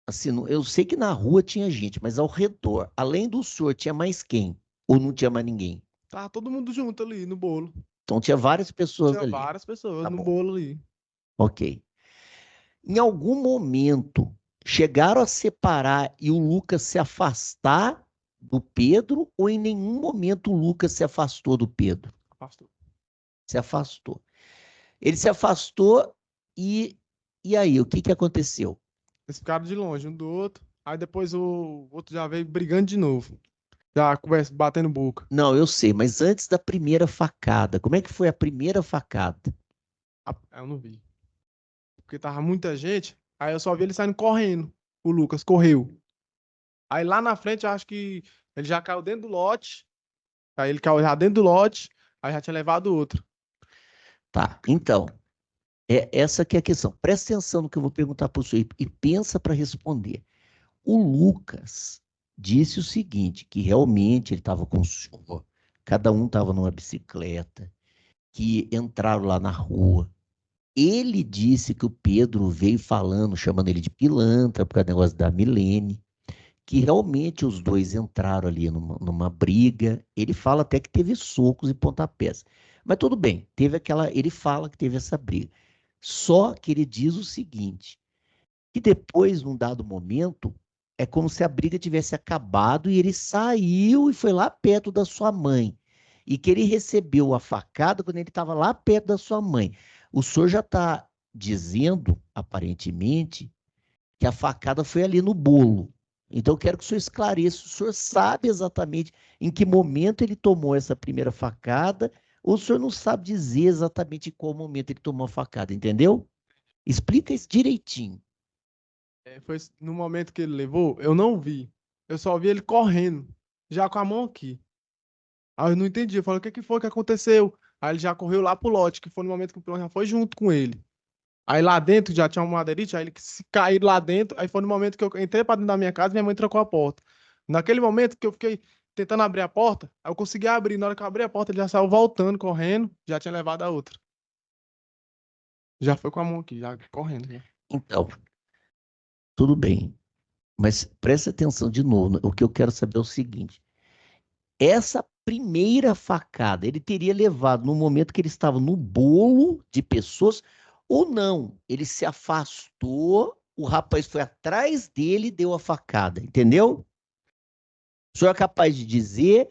assim, eu sei que na rua tinha gente, mas ao redor, além do senhor, tinha mais quem? Ou não tinha mais ninguém? Tava todo mundo junto ali no bolo. Então tinha várias pessoas Tinha ali. várias pessoas Tá no bom. bolo ali. Ok. Em algum momento, chegaram a separar e o Lucas se afastar do Pedro, ou em nenhum momento o Lucas se afastou do Pedro? Afastou. Se afastou. Ele se afastou e aí, o que aconteceu? Eles ficaram de longe um do outro. Aí depois o outro já veio brigando de novo. Já conversa, batendo boca. Não, eu sei, mas antes da primeira facada, como é que foi a primeira facada? Eu não vi. Porque tava muita gente. Aí eu só vi ele saindo correndo. O Lucas correu. Aí lá na frente, eu acho que ele já caiu dentro do lote. Aí ele caiu já dentro do lote. Aí já tinha levado outro. Tá, então, essa que é a questão. Presta atenção no que eu vou perguntar para o senhor e pensa para responder. O Lucas disse o seguinte, que realmente ele estava com o senhor, cada um estava numa bicicleta, que entraram lá na rua. Ele disse que o Pedro veio falando, chamando ele de pilantra, por causa do negócio da Milene, que realmente os dois entraram ali numa briga. Ele fala até que teve socos e pontapés. Mas tudo bem, ele fala que teve essa briga. Só que ele diz o seguinte, que depois, num dado momento, é como se a briga tivesse acabado e ele saiu e foi lá perto da sua mãe. E que ele recebeu a facada quando ele estava lá perto da sua mãe. O senhor já está dizendo, aparentemente, que a facada foi ali no bolo. Então, eu quero que o senhor esclareça. O senhor sabe exatamente em que momento ele tomou essa primeira facada, ou o senhor não sabe dizer exatamente em qual momento ele tomou a facada, entendeu? Explica isso direitinho. Foi no momento que ele levou, eu não vi. Eu só vi ele correndo. Já com a mão aqui. Aí eu não entendi. Eu falei, o que foi que aconteceu? Aí ele já correu lá pro lote, que foi no momento que o pilão já foi junto com ele. Aí lá dentro já tinha uma madeirite, aí ele se caiu lá dentro. Aí foi no momento que eu entrei pra dentro da minha casa e minha mãe trancou a porta. Naquele momento que eu fiquei tentando abrir a porta, aí eu consegui abrir. Na hora que eu abri a porta, ele já saiu voltando, correndo, já tinha levado a outra. Já foi com a mão aqui, já correndo. Já. Então, tudo bem. Mas preste atenção de novo. O que eu quero saber é o seguinte. Essa primeira facada, ele teria levado no momento que ele estava no bolo de pessoas, ou não? Ele se afastou, o rapaz foi atrás dele e deu a facada, entendeu? O senhor é capaz de dizer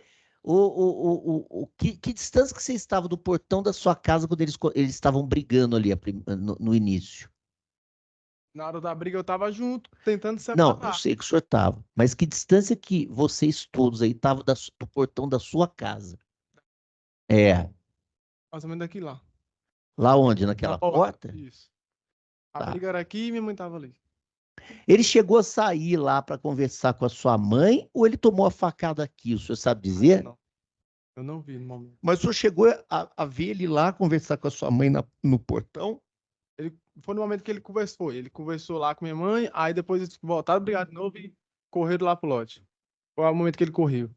que distância que você estava do portão da sua casa quando eles estavam brigando ali no início? Na hora da briga eu tava junto, tentando Não, eu separar. sei que o senhor estava, mas que distância que vocês todos aí estavam do portão da sua casa? Mais ou menos daqui lá. Lá onde? Na Naquela porta? Isso. A Tá. briga era aqui e minha mãe tava ali. Ele chegou a sair lá para conversar com a sua mãe ou ele tomou a facada aqui? O senhor sabe dizer? Não. Eu não vi no momento. Mas o senhor chegou a ver ele lá conversar com a sua mãe no portão? Foi no momento que ele conversou. Ele conversou lá com minha mãe, aí depois eles voltaram a brigar de novo e correram lá pro lote. Foi o momento que ele correu.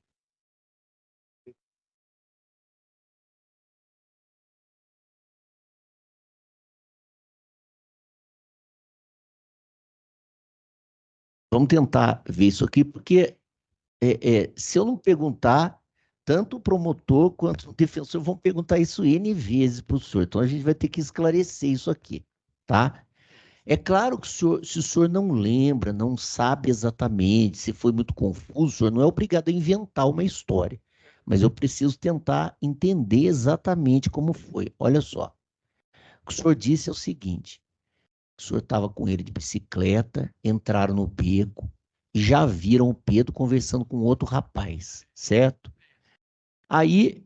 Vamos tentar ver isso aqui, porque se eu não perguntar, tanto o promotor quanto o defensor vão perguntar isso N vezes para o senhor. Então a gente vai ter que esclarecer isso aqui, tá? É claro que se o senhor não lembra, não sabe exatamente, se foi muito confuso, o senhor não é obrigado a inventar uma história. Mas eu preciso tentar entender exatamente como foi. Olha só. O que o senhor disse é o seguinte: o senhor estava com ele de bicicleta, entraram no beco e já viram o Pedro conversando com outro rapaz, certo? Aí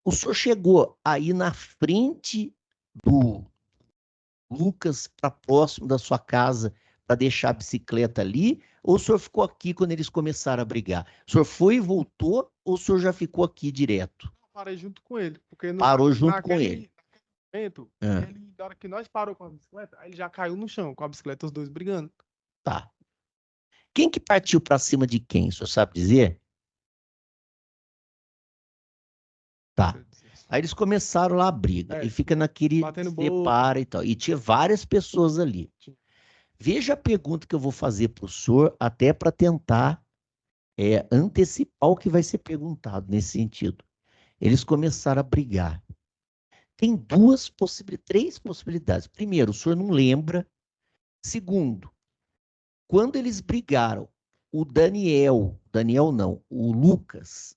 o senhor chegou aí na frente do Lucas para próximo da sua casa para deixar a bicicleta ali, ou o senhor ficou aqui quando eles começaram a brigar? O senhor foi e voltou, ou o senhor já ficou aqui direto? Eu parei junto com ele, porque Parou junto com ele. naquele momento, Ah, ele, na hora que nós parou com a bicicleta, aí ele já caiu no chão com a bicicleta, os dois brigando. tá. Quem que partiu para cima de quem? O senhor sabe dizer? Tá. Aí eles começaram lá a briga É, e fica naquele batendo boca. separa e tal. E tinha várias pessoas ali. Tinha. Veja a pergunta que eu vou fazer para o senhor, até para tentar antecipar o que vai ser perguntado nesse sentido. Eles começaram a brigar. Tem três possibilidades. Primeiro, o senhor não lembra. Segundo, quando eles brigaram, o Daniel não, o Lucas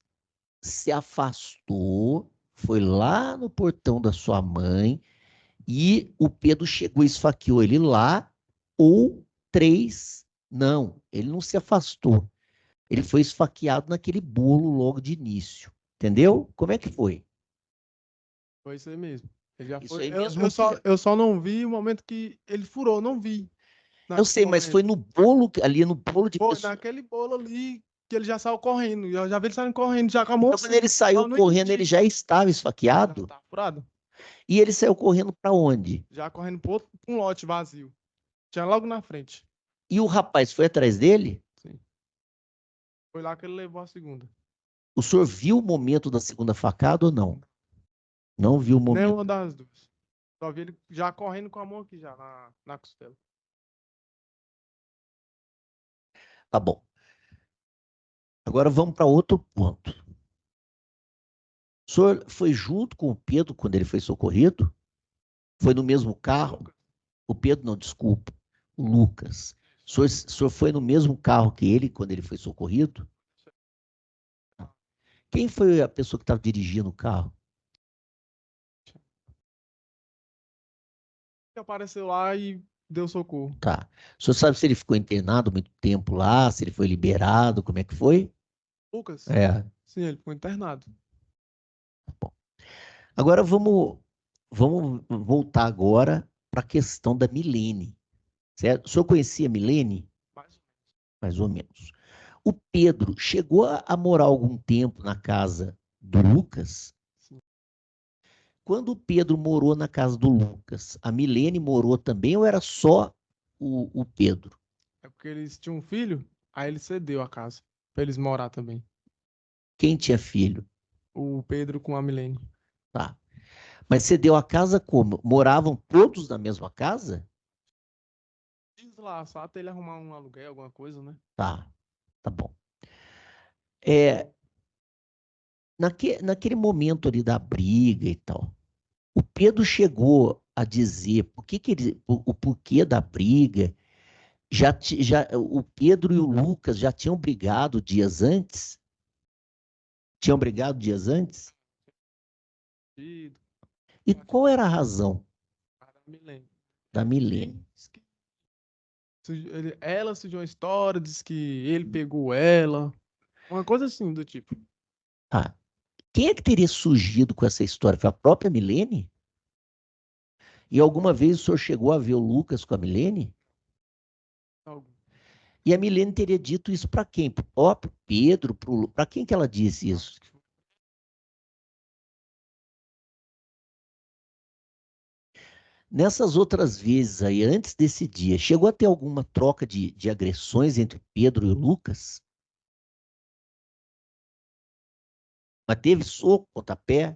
se afastou, foi lá no portão da sua mãe e o Pedro chegou e esfaqueou ele lá, ou três, não, ele não se afastou. Ele foi esfaqueado naquele bolo logo de início. Entendeu? Como é que foi? Foi isso aí mesmo. Ele já Isso foi. aí Eu, mesmo eu que- só, eu só não vi o momento que ele furou, não vi. Eu sei, mas foi no bolo, ali no bolo de Foi pessoa. naquele bolo ali que ele já saiu correndo. Eu já vi ele saindo correndo, já com a mão Então, quando ele saiu eu não correndo, ele entendi. já estava Já esfaqueado. tá furado. E ele saiu correndo para onde? Já correndo pra um lote vazio. Tinha logo na frente. E o rapaz foi atrás dele? Sim. Foi lá que ele levou a segunda. O senhor viu o momento da segunda facada ou não? Não viu o momento. Nenhuma das duas. Só vi ele já correndo com a mão aqui já na costela. Tá bom. Agora vamos para outro ponto. O senhor foi junto com o Pedro quando ele foi socorrido? Foi no mesmo carro? O Pedro, não, desculpa. O Lucas. O senhor foi no mesmo carro que ele quando ele foi socorrido? Quem foi a pessoa que estava dirigindo o carro? Ele apareceu lá e deu socorro. Tá. O senhor sabe se ele ficou internado muito tempo lá, se ele foi liberado, como é que foi? Lucas? É. Sim, ele ficou internado. Agora vamos voltar agora para a questão da Milene. Certo? O senhor conhecia a Milene? Mais ou menos. O Pedro chegou a morar algum tempo na casa do Lucas? Sim. Quando o Pedro morou na casa do Lucas, a Milene morou também ou era só o Pedro? É porque eles tinham um filho, aí ele cedeu a casa pra eles morar também. Quem tinha filho? O Pedro com a Milene. Tá. Mas você deu a casa como? Moravam todos na mesma casa? Diz lá, só até ele arrumar um aluguel, alguma coisa, né? Tá, tá bom. Naquele momento ali da briga e tal, o Pedro chegou a dizer o porquê da briga. O Pedro e o Lucas já tinham brigado dias antes? Tinham brigado dias antes? E E qual era a razão a Milene. da Milene? Diz que ela surgiu uma história, diz que ele pegou ela. Uma coisa assim do tipo. Ah, quem é que teria surgido com essa história? Foi a própria Milene? E alguma vez o senhor chegou a ver o Lucas com a Milene? Algo. E a Milene teria dito isso para quem? Para o próprio Pedro? Para quem que ela disse isso? Nessas outras vezes aí, antes desse dia, chegou a ter alguma troca de agressões entre Pedro e o Lucas? Mas teve soco, pontapé?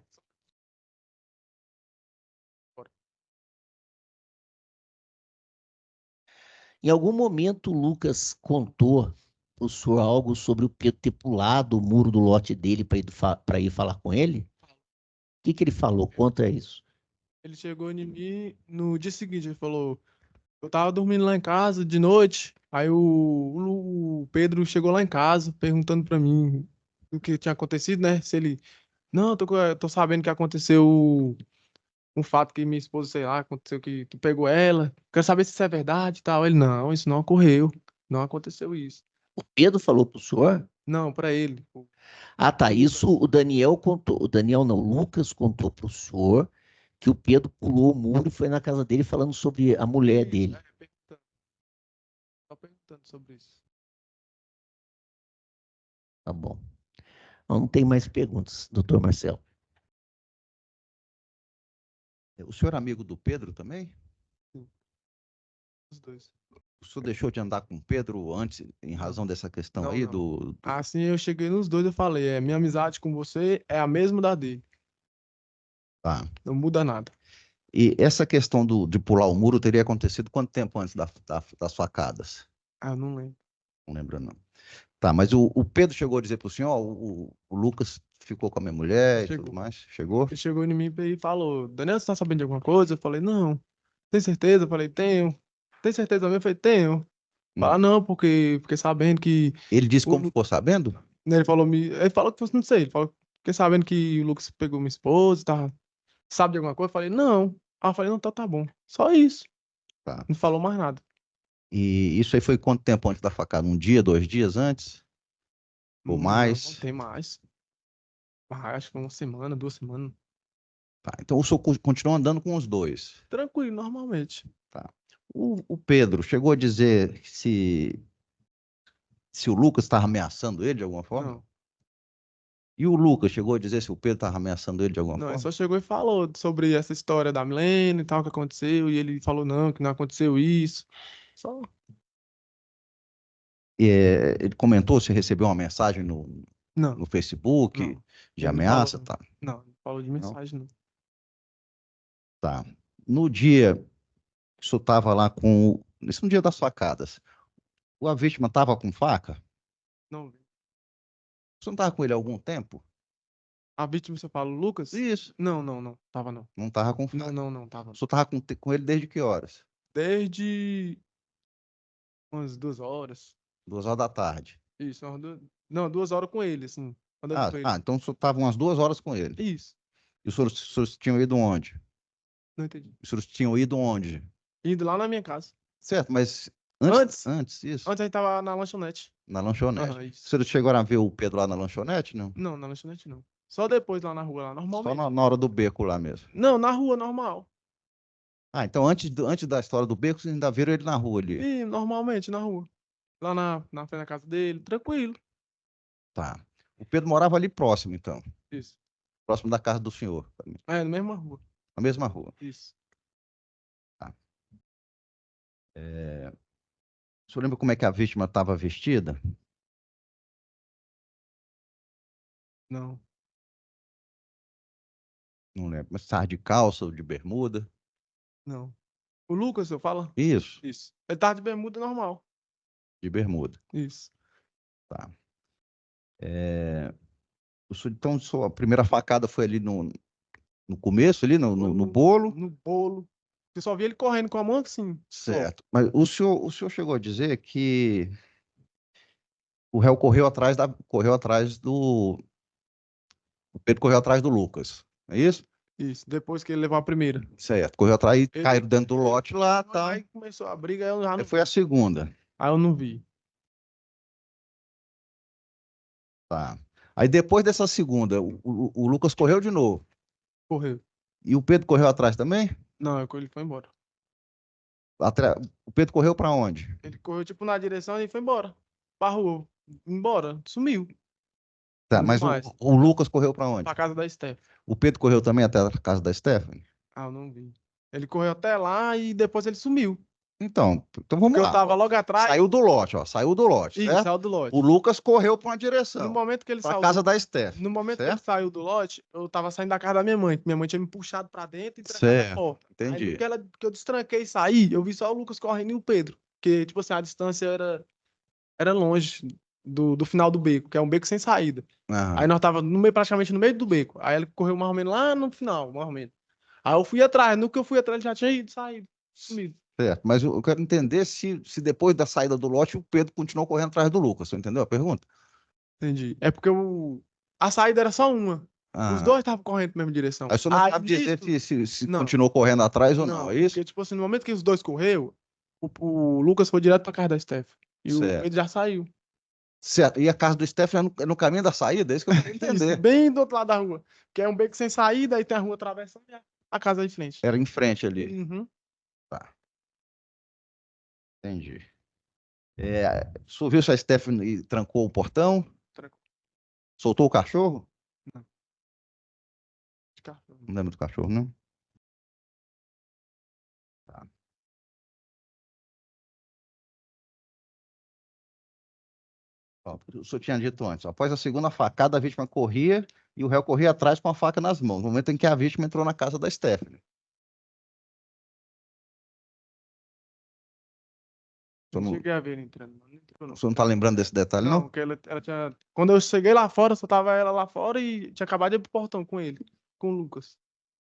Em algum momento, o Lucas contou para o senhor algo sobre o Pedro ter pulado o muro do lote dele para ir falar com ele? O que ele falou? Conta isso. Ele chegou em mim no dia seguinte, ele falou: Eu tava dormindo lá em casa de noite, aí o Pedro chegou lá em casa perguntando pra mim o que tinha acontecido, né? Se ele, não, eu tô sabendo que aconteceu um fato que minha esposa, sei lá, aconteceu que tu pegou ela, quero saber se isso é verdade e tal. Ele, não, isso não ocorreu, não aconteceu isso. O Pedro falou pro senhor? Não, pra ele. Ah, tá. Lucas. Isso o Daniel contou. O Daniel não, o Lucas contou pro senhor que o Pedro pulou o muro e foi na casa dele falando sobre a mulher Isso, dele. perguntando. Só perguntando sobre isso. Tá bom. Não tem mais perguntas, doutor Marcelo. O senhor é amigo do Pedro também? Os dois. O senhor deixou de andar com o Pedro antes, em razão dessa questão Não, aí não. do... Assim eu cheguei nos dois e falei, minha amizade com você é a mesma da dele. Tá. Não muda nada. E essa questão de pular o muro teria acontecido quanto tempo antes das facadas? Ah, eu não lembro. Não lembro, não. Tá, mas o Pedro chegou a dizer pro senhor, ó, o Lucas ficou com a minha mulher e tudo Chegou. mais? Chegou? Ele chegou em mim e falou, Daniel, você tá sabendo de alguma coisa? Eu falei, não. Tem certeza? Eu falei, tenho. Tem certeza mesmo? Eu falei, tenho. Fala, não, porque fiquei sabendo que... Ele disse como o- ficou sabendo? Ele falou que fosse, não sei, ele falou, fiquei sabendo que o Lucas pegou minha esposa, tá? Sabe de alguma coisa? Eu falei, não. Aí eu falei, não, tá bom. Só isso. Tá. Não falou mais nada. E isso aí foi quanto tempo antes da facada? Um dia, 2 dias antes? Ou mais? Não tem mais. Ah, acho que foi uma semana, 2 semanas. Tá, então o senhor continua andando com os dois. Tranquilo, normalmente. Tá. O Pedro chegou a dizer se o Lucas estava ameaçando ele de alguma forma? Não, E o Lucas chegou a dizer se o Pedro estava ameaçando ele de alguma não, ele forma? só chegou e falou sobre essa história da Milene e tal, que aconteceu, e ele falou não, que não aconteceu isso. Só, Ele comentou se recebeu uma mensagem no não, Facebook não. de Ele não ameaça, falou, tá? não falou de mensagem, não. Tá. No dia que o senhor estava lá com... Esse no dia das facadas, a vítima estava com faca? Não, O senhor não estava com ele há algum tempo? a vítima, você fala, Lucas? Isso. Não, tava não. Não estava com faca. Não, tava. O senhor estava com ele desde que horas? Desde umas 2 horas. 2 horas da tarde. Isso, não, 2 horas com ele, assim, andando com ele. Então o senhor estava umas 2 horas com ele. Isso, E os senhores tinham ido onde? não entendi. Os senhores tinham ido onde? Indo lá na minha casa. Certo, mas Antes isso, a gente tava na lanchonete. na lanchonete. Aham, Os isso. senhores chegaram a ver o Pedro lá na lanchonete, não? Não, na lanchonete não. Só depois lá na rua, lá, Só normalmente. na hora do beco lá mesmo. Não, na rua, normal. Então antes da história do beco, vocês ainda viram ele na rua ali. E normalmente, na rua. Lá na frente da casa dele, tranquilo. Tá. O Pedro morava ali próximo, então. Isso. Próximo da casa do senhor. É, na mesma rua. Na mesma rua. Isso. O senhor lembra como é que a vítima estava vestida? Não. Não lembro. Mas estava de calça ou de bermuda? Não. O Lucas, eu falo? Isso, Isso. Ele tava de bermuda normal. de bermuda. Isso. Tá. Então, a primeira facada foi ali no começo, ali no bolo. No bolo. Você só via ele correndo com a mão assim. Certo. Mas o senhor chegou a dizer que o réu correu atrás do... O Pedro correu atrás do Lucas. É isso? Isso. Depois que ele levou a primeira. Certo. Correu atrás e Ele- caíram dentro do lote lá, tá? Aí começou a briga, aí eu já Aí não... foi a segunda. Aí eu não vi. Tá. Aí depois dessa segunda, o Lucas correu de novo. Correu. E o Pedro correu atrás também? Não, ele foi embora. O Pedro correu para onde? Ele correu, tipo, na direção e foi embora. Pra rua. Embora. Sumiu. Tá, Não mas mais. o Lucas correu para onde? Pra casa da Steph. O Pedro correu também até a casa da Stephanie? Ah, eu não vi. Ele correu até lá e depois ele sumiu. Então vamos Porque lá. eu tava logo atrás. Saiu do lote, ó. Saiu do lote, Isso, certo? saiu do lote. O Lucas correu para uma No direção. momento que ele Para saiu casa do... da Stephanie. No momento que ele certo? saiu do lote, eu tava saindo da casa da minha mãe. Minha mãe tinha me puxado pra dentro e trancado Certo, a porta. Aí entendi. no que eu destranquei e saí, eu vi só o Lucas correndo e o Pedro. Porque, tipo assim, a distância era longe do final do beco, que é um beco sem saída. Aham. Aí nós tava praticamente no meio do beco. Aí ele correu mais ou menos lá no final, mais ou menos. Aí eu fui atrás. No que eu fui atrás, ele já tinha ido, saído, sumido. Certo, mas eu quero entender se depois da saída do lote o Pedro continuou correndo atrás do Lucas. Você entendeu a pergunta? Entendi. É porque a saída era só uma. Os Ah, dois estavam correndo na mesma direção. aí você não Aí sabe dizer nisso, se não, continuou correndo atrás ou não, não, é isso? porque, tipo assim, no momento que os dois correu, o Lucas foi direto pra casa da Steph. E o Certo. Pedro já saiu. Certo. E a casa do Stefano é no caminho da saída? É isso que eu quero Isso, entender. bem do outro lado da rua. Que é um beco sem saída, aí tem a rua atravessando e a casa aí em frente. Era em frente ali. Uhum. Entendi. O senhor viu se a Stephanie trancou o portão? Trancou. Soltou o cachorro? De carro. Não lembro do cachorro, não? Tá. Ó, o senhor tinha dito antes. Após a segunda facada, a vítima corria e o réu corria atrás com a faca nas mãos, no momento em que a vítima entrou na casa da Stephanie. Não Não- cheguei a ver ele entrando. Não entrou, não. O senhor não está lembrando desse detalhe, Não, não? porque ela tinha. Quando eu cheguei lá fora, só tava ela lá fora e tinha acabado de ir pro portão com ele, com o Lucas.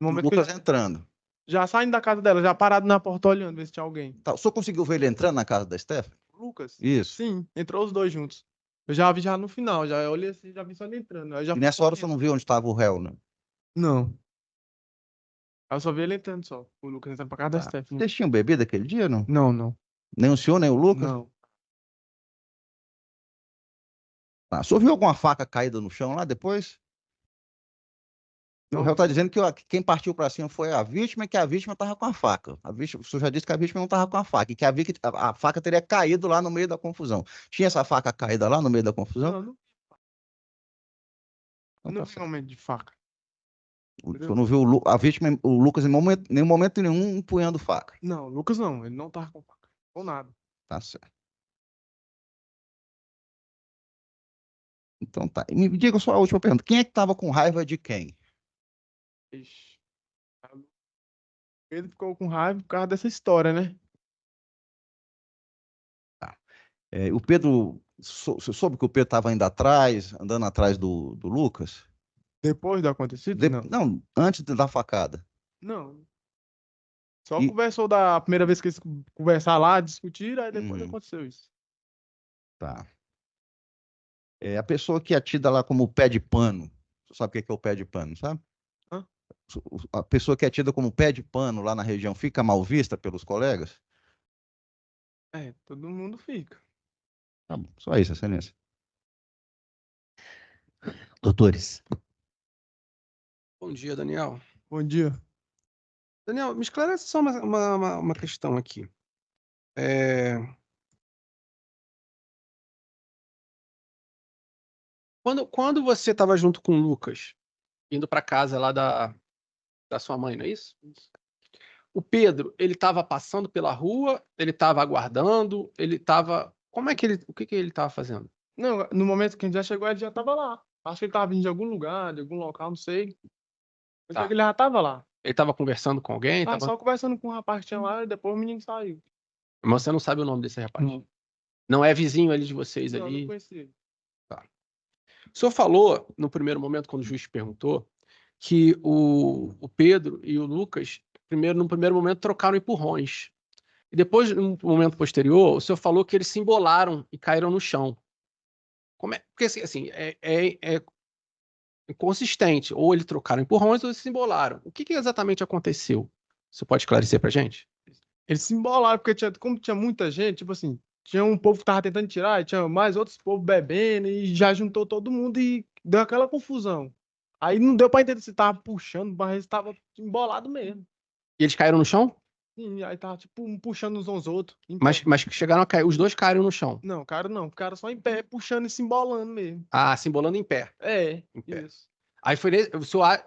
No O momento que Lucas ele- entrando. já saindo da casa dela, já parado na porta olhando, ver se tinha alguém. Tá, o senhor conseguiu ver ele entrando na casa da Stephanie? Lucas? Isso. Sim, entrou os dois juntos. Eu já vi já no final, já olhei assim, já vi só ele entrando. Aí já E fui nessa hora o correndo. senhor não viu onde estava o réu, né? Não. Aí eu só vi ele entrando só. O Lucas entrando pra casa da Tá. Stephanie. Vocês tinham bebido aquele dia, não? Não, não. Nem o senhor, nem o Lucas? Não. Tá. O senhor viu alguma faca caída no chão lá depois? O Não. réu está dizendo que quem partiu para cima foi a vítima e que a vítima estava com a faca. O senhor já disse que a vítima não estava com a faca e que a faca teria caído lá no meio da confusão. Tinha essa faca caída lá no meio da confusão? Não, não, Então não tá vi certo. momento de faca. O senhor não viu a vítima, o Lucas, em nenhum momento nenhum empunhando faca. Não, Lucas não, ele não tava com faca. Com nada. Tá certo. Então tá. E me diga só a última pergunta. Quem é que estava com raiva de quem? Ixi. Ele ficou com raiva por causa dessa história, né? O Pedro, você soube que o Pedro estava indo atrás, andando atrás do Lucas? Depois do acontecido? Não. Não, antes da facada. Não. Só E- conversou da primeira vez que eles conversaram lá, discutiram, aí depois Uhum. aconteceu isso. Tá. A pessoa que é tida lá como pé de pano, você sabe o que é o pé de pano, sabe? Hã? A pessoa que é tida como pé de pano lá na região fica mal vista pelos colegas? É, todo mundo fica. Tá bom, só isso, excelência. Doutores, Bom dia, Daniel. Bom dia. Daniel, me esclarece só uma questão aqui. Quando você estava junto com o Lucas, indo para casa lá da sua mãe, não é isso? O Pedro, ele estava passando pela rua, ele estava aguardando, ele estava... o que ele estava fazendo? Não, no momento que a gente já chegou, ele já tava lá. Acho que ele tava vindo de algum lugar, de algum local, não sei. Eu Tá. sei que ele já tava lá. Ele estava conversando com alguém? Só conversando com o rapaz que tinha lá e depois o menino saiu. Mas você não sabe o nome desse rapaz? Não é vizinho ali de vocês Não, ali? não conheci ele. O senhor falou, no primeiro momento, quando o juiz perguntou, que o Pedro e o Lucas, no primeiro momento, trocaram empurrões. E depois, no momento posterior, o senhor falou que eles se embolaram e caíram no chão. Porque, assim, é inconsistente. Ou eles trocaram empurrões ou eles se embolaram. O que exatamente aconteceu? Você pode esclarecer pra gente? Eles se embolaram, porque como tinha muita gente, tipo assim, tinha um povo que tava tentando tirar, e tinha mais outros povos bebendo, e já juntou todo mundo e deu aquela confusão. Aí não deu pra entender se tava puxando, mas tava embolado mesmo. E eles caíram no chão? E aí tava, tipo, um puxando uns aos outros. em Mas pé. chegaram a cair, os dois caíram no chão. Não, cara, não. Ficaram só em pé, puxando e se embolando mesmo. Ah, se embolando em pé. É, Em pé. isso. Aí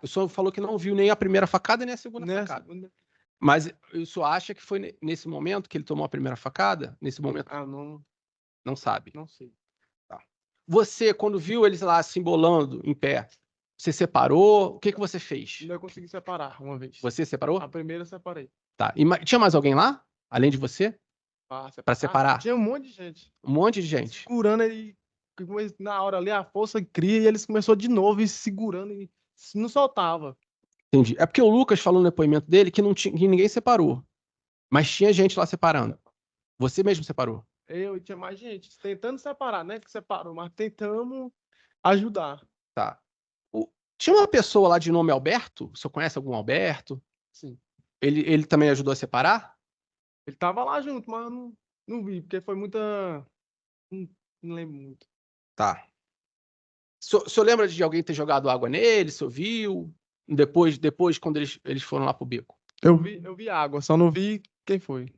o senhor falou que não viu nem a primeira facada nem a segunda facada. Mas o senhor acha que foi nesse momento que ele tomou a primeira facada? Nesse momento? Ah, não, Não sabe. não sei. Você, quando viu eles lá se embolando em pé, você separou? O que você fez? Ainda consegui separar uma vez. Você separou? A primeira eu separei. Tá. E tinha mais alguém lá? Além de você? Pra separar? Tinha um monte de gente. Um monte de gente. Segurando ele. Na hora ali a força cria e eles começou de novo e segurando e não soltava. Entendi. É porque o Lucas falou no depoimento dele que, que ninguém separou. Mas tinha gente lá separando. Você mesmo separou. Eu e tinha mais gente tentando separar, né? Que separou, mas tentamos ajudar. Tá. Tinha uma pessoa lá de nome Alberto? O senhor conhece algum Alberto? Sim. Ele também ajudou a separar? Ele tava lá junto, mas eu não vi, porque foi muita. Não lembro muito. Tá. O senhor lembra de alguém ter jogado água nele? O senhor viu? Depois quando eles foram lá pro beco? Eu vi água, só não vi quem foi.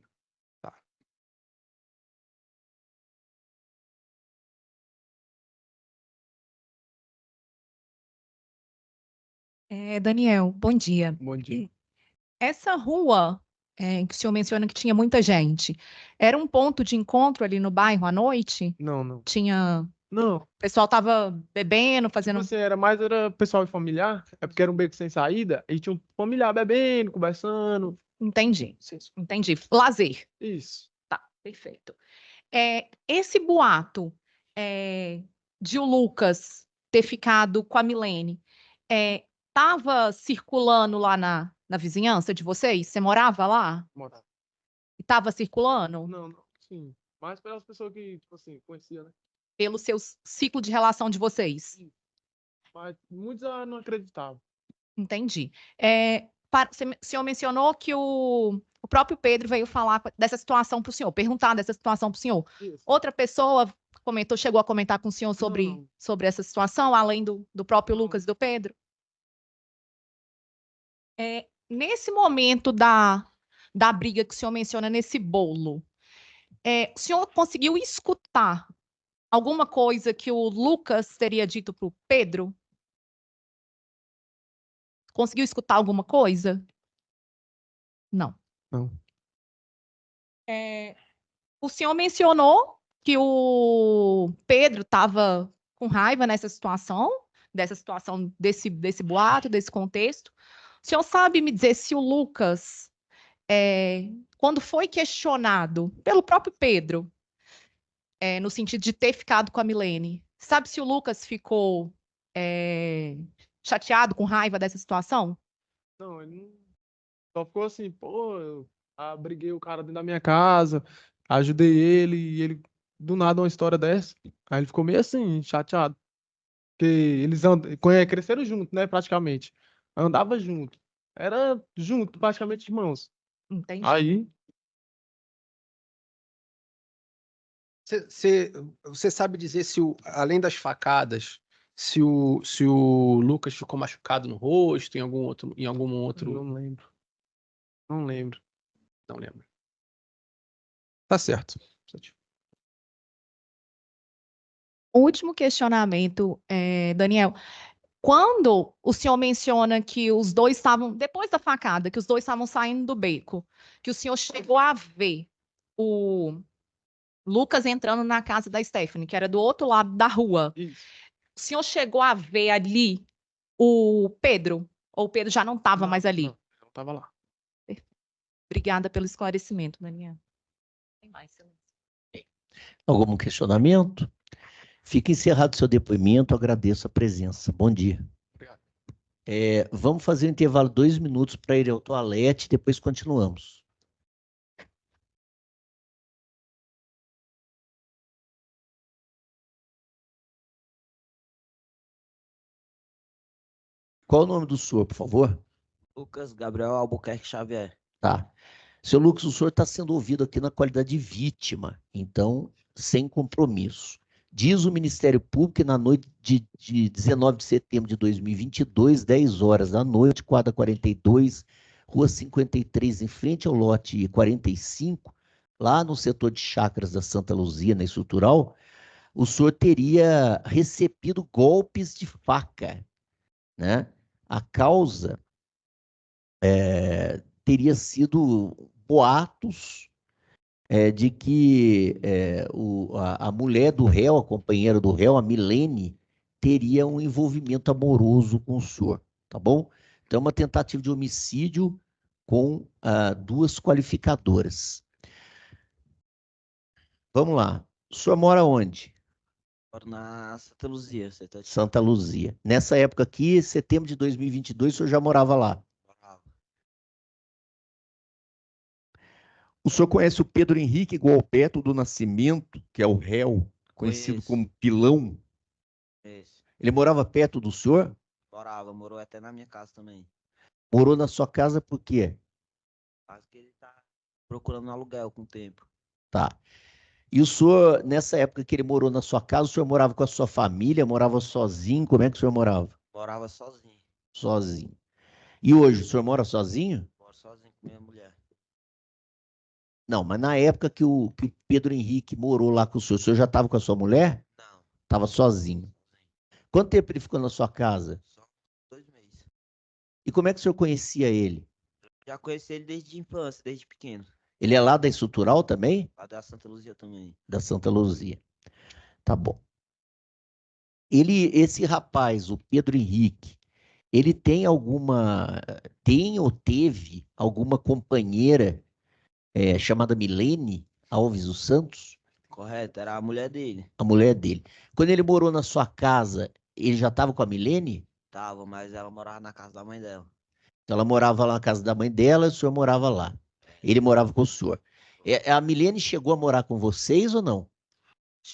Daniel, bom dia. Bom dia. Essa rua que o senhor menciona que tinha muita gente, era um ponto de encontro ali no bairro à noite? Não. Tinha. Não. O pessoal tava bebendo, fazendo. Tipo assim, era pessoal e familiar, é porque era um beco sem saída, e tinha um familiar bebendo, conversando. Entendi. Entendi. Lazer. Isso. Tá, perfeito. Esse boato de o Lucas ter ficado com a Milene estava circulando lá na vizinhança de vocês? Você morava lá? Morava. E estava circulando? Não, sim. Mas pelas pessoas que, tipo assim, conhecia, né? Pelo seu ciclo de relação de vocês? Mas muitos não acreditavam. Entendi. O senhor mencionou que o próprio Pedro veio falar dessa situação para o senhor, perguntar dessa situação para o senhor. Isso. Outra pessoa chegou a comentar com o senhor sobre essa situação, além do próprio Lucas e do Pedro? Nesse momento da briga que o senhor menciona, nesse bolo, o senhor conseguiu escutar alguma coisa que o Lucas teria dito para o Pedro? Conseguiu escutar alguma coisa? Não. Não. O senhor mencionou que o Pedro estava com raiva nessa situação, desse boato, desse contexto. O senhor sabe me dizer se o Lucas, quando foi questionado pelo próprio Pedro, no sentido de ter ficado com a Milene, sabe se o Lucas ficou chateado, com raiva dessa situação? Não, ele não. Só ficou assim, pô, eu abriguei o cara dentro da minha casa, ajudei ele, e ele, do nada, uma história dessa. Aí ele ficou meio assim, chateado. Porque eles cresceram juntos, né, praticamente. Andava junto. Era junto, praticamente irmãos. Entendi. Aí, Você sabe dizer se, além das facadas, se o Lucas ficou machucado no rosto, em algum outro. não lembro. Não lembro. Não lembro. Tá certo. O último questionamento, Daniel. Quando o senhor menciona que os dois estavam, depois da facada, que os dois estavam saindo do beco, que o senhor chegou a ver o Lucas entrando na casa da Stephanie, que era do outro lado da rua. Isso. O senhor chegou a ver ali o Pedro? Ou o Pedro já não estava mais ali? Não estava lá. Obrigada pelo esclarecimento, Daniel. Tem mais, Silêncio. Algum questionamento? Fica encerrado o seu depoimento, agradeço a presença. Bom dia. Obrigado. Vamos fazer um intervalo 2 minutos para ir ao toalete, depois continuamos. Qual o nome do senhor, por favor? Lucas Gabriel Albuquerque Xavier. Tá. Seu Lucas, o senhor está sendo ouvido aqui na qualidade de vítima, então, sem compromisso. Diz o Ministério Público que na noite de 19 de setembro de 2022, 10 horas da noite, quadra 42, rua 53, em frente ao lote 45, lá no setor de chácaras da Santa Luzia, na Estrutural, o senhor teria recebido golpes de faca, né? A causa teria sido boatos de que a mulher do réu, a companheira do réu, a Milene, teria um envolvimento amoroso com o senhor, tá bom? Então, é uma tentativa de homicídio com 2 qualificadoras. Vamos lá. O senhor mora onde? Moro na Santa Luzia. Santa Luzia. Nessa época aqui, setembro de 2022, o senhor já morava lá? Morava. O senhor conhece o Pedro Henrique Gualberto do Nascimento, que é o réu, conhecido Conheço. como Pilão? Esse. Ele morava perto do senhor? Morou até na minha casa também. Morou na sua casa por quê? Acho que ele tá procurando um aluguel com o tempo. Tá. E o senhor, nessa época que ele morou na sua casa, o senhor morava com a sua família, morava sozinho? Como é que o senhor morava? Morava sozinho. Sozinho. E hoje, o senhor mora sozinho? Moro sozinho com minha mulher. Não, mas na época que o Pedro Henrique morou lá com o senhor já estava com a sua mulher? Não, Estava sozinho. Quanto tempo ele ficou na sua casa? só 2 meses. E como é que o senhor conhecia ele? Já conheci ele desde a infância, desde pequeno. Ele é lá da Estrutural também? Lá da Santa Luzia também. Da Santa Luzia. Tá bom. Esse rapaz, o Pedro Henrique, ele tem ou teve alguma companheira chamada Milene Alves dos Santos? Correto, era a mulher dele. A mulher dele. Quando ele morou na sua casa, ele já estava com a Milene? Tava, mas ela morava na casa da mãe dela. Então ela morava lá na casa da mãe dela, e o senhor morava lá. Ele morava com o senhor. A Milene chegou a morar com vocês ou não?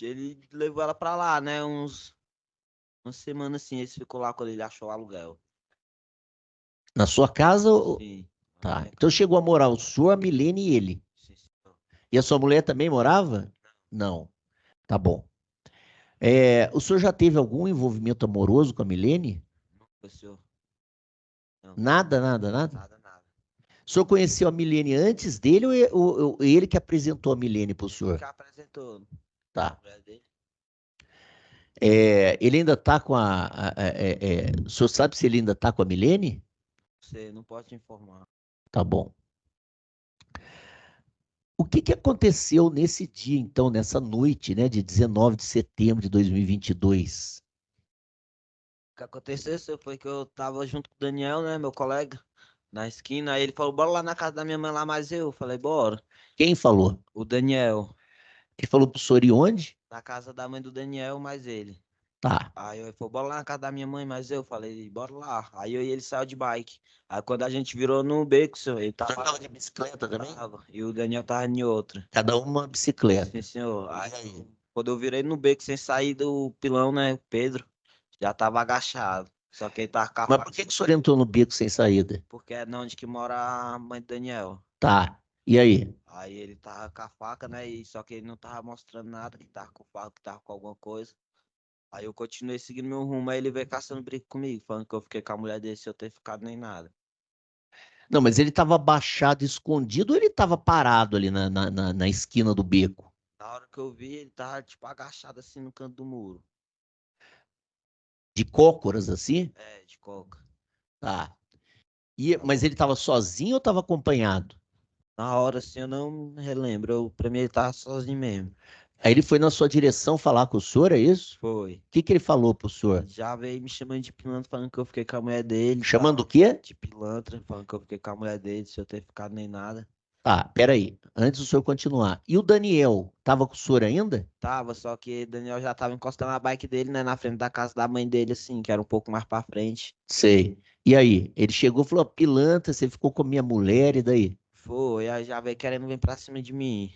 Ele levou ela pra lá, né? Uma semana assim, ele ficou lá quando ele achou o aluguel. Na sua casa? Sim. Tá. Na Então chegou a morar o senhor, a Milene e ele. Sim, senhor. E a sua mulher também morava? Não. Tá bom. O senhor já teve algum envolvimento amoroso com a Milene? Nunca, senhor. Não, Nada, nada, nada? nada, nada. O senhor conheceu a Milene antes dele ou ele que apresentou a Milene para o Ele senhor? que apresentou Tá. a mulher dele. Ele ainda tá com o senhor sabe se ele ainda tá com a Milene? Você não pode te informar. Tá bom. O que aconteceu nesse dia, então, nessa noite, né, de 19 de setembro de 2022? O que aconteceu senhor, foi que eu tava junto com o Daniel, né, meu colega, na esquina. Aí ele falou, bora lá na casa da minha mãe lá, mas eu falei, bora. Quem falou? O Daniel, Ele falou pro senhor ir onde? na casa da mãe do Daniel, mais ele. Tá. Aí ele falou, bora lá na casa da minha mãe, mas eu falei, bora lá. Aí eu e ele saiu de bike. Aí quando a gente virou no beco, senhor, ele O senhor tava. tava de bicicleta também? Tava, e o Daniel tava em outra. Cada uma bicicleta. Sim, senhor. E Aí, aí? quando eu virei no beco sem sair do pilão, né, o Pedro já tava agachado. Só que ele tava com a Mas faca, por que o senhor entrou no beco sem saída? porque é de onde que mora a mãe do Daniel. Tá. E aí? Aí ele tava com a faca, né? E só que ele não tava mostrando nada, que tava com faca, que tava com alguma coisa. Aí eu continuei seguindo meu rumo, aí ele veio caçando briga comigo, falando que eu fiquei com a mulher dele sem eu ter ficado nem nada. Não, mas ele estava abaixado, escondido, ou ele estava parado ali na esquina do beco? Na hora que eu vi, ele tava tipo agachado assim no canto do muro. De cócoras, assim? É, de coca. Tá. Mas ele estava sozinho ou estava acompanhado? Na hora assim eu não relembro, pra mim ele tava sozinho mesmo. Aí ele foi na sua direção falar com o senhor, é isso? Foi. O que ele falou pro senhor? Ele já veio me chamando de pilantra, falando que eu fiquei com a mulher dele. Chamando o tal. quê? De pilantra, falando que eu fiquei com a mulher dele, sem eu ter ficado nem nada. Tá, peraí. Antes do senhor continuar. E o Daniel, estava com o senhor ainda? Tava, só que o Daniel já tava encostando a bike dele, né, na frente da casa da mãe dele, assim, que era um pouco mais pra frente. Sei. E aí? Ele chegou e falou, pilantra, você ficou com a minha mulher, e daí? Foi, aí já veio querendo vir pra cima de mim.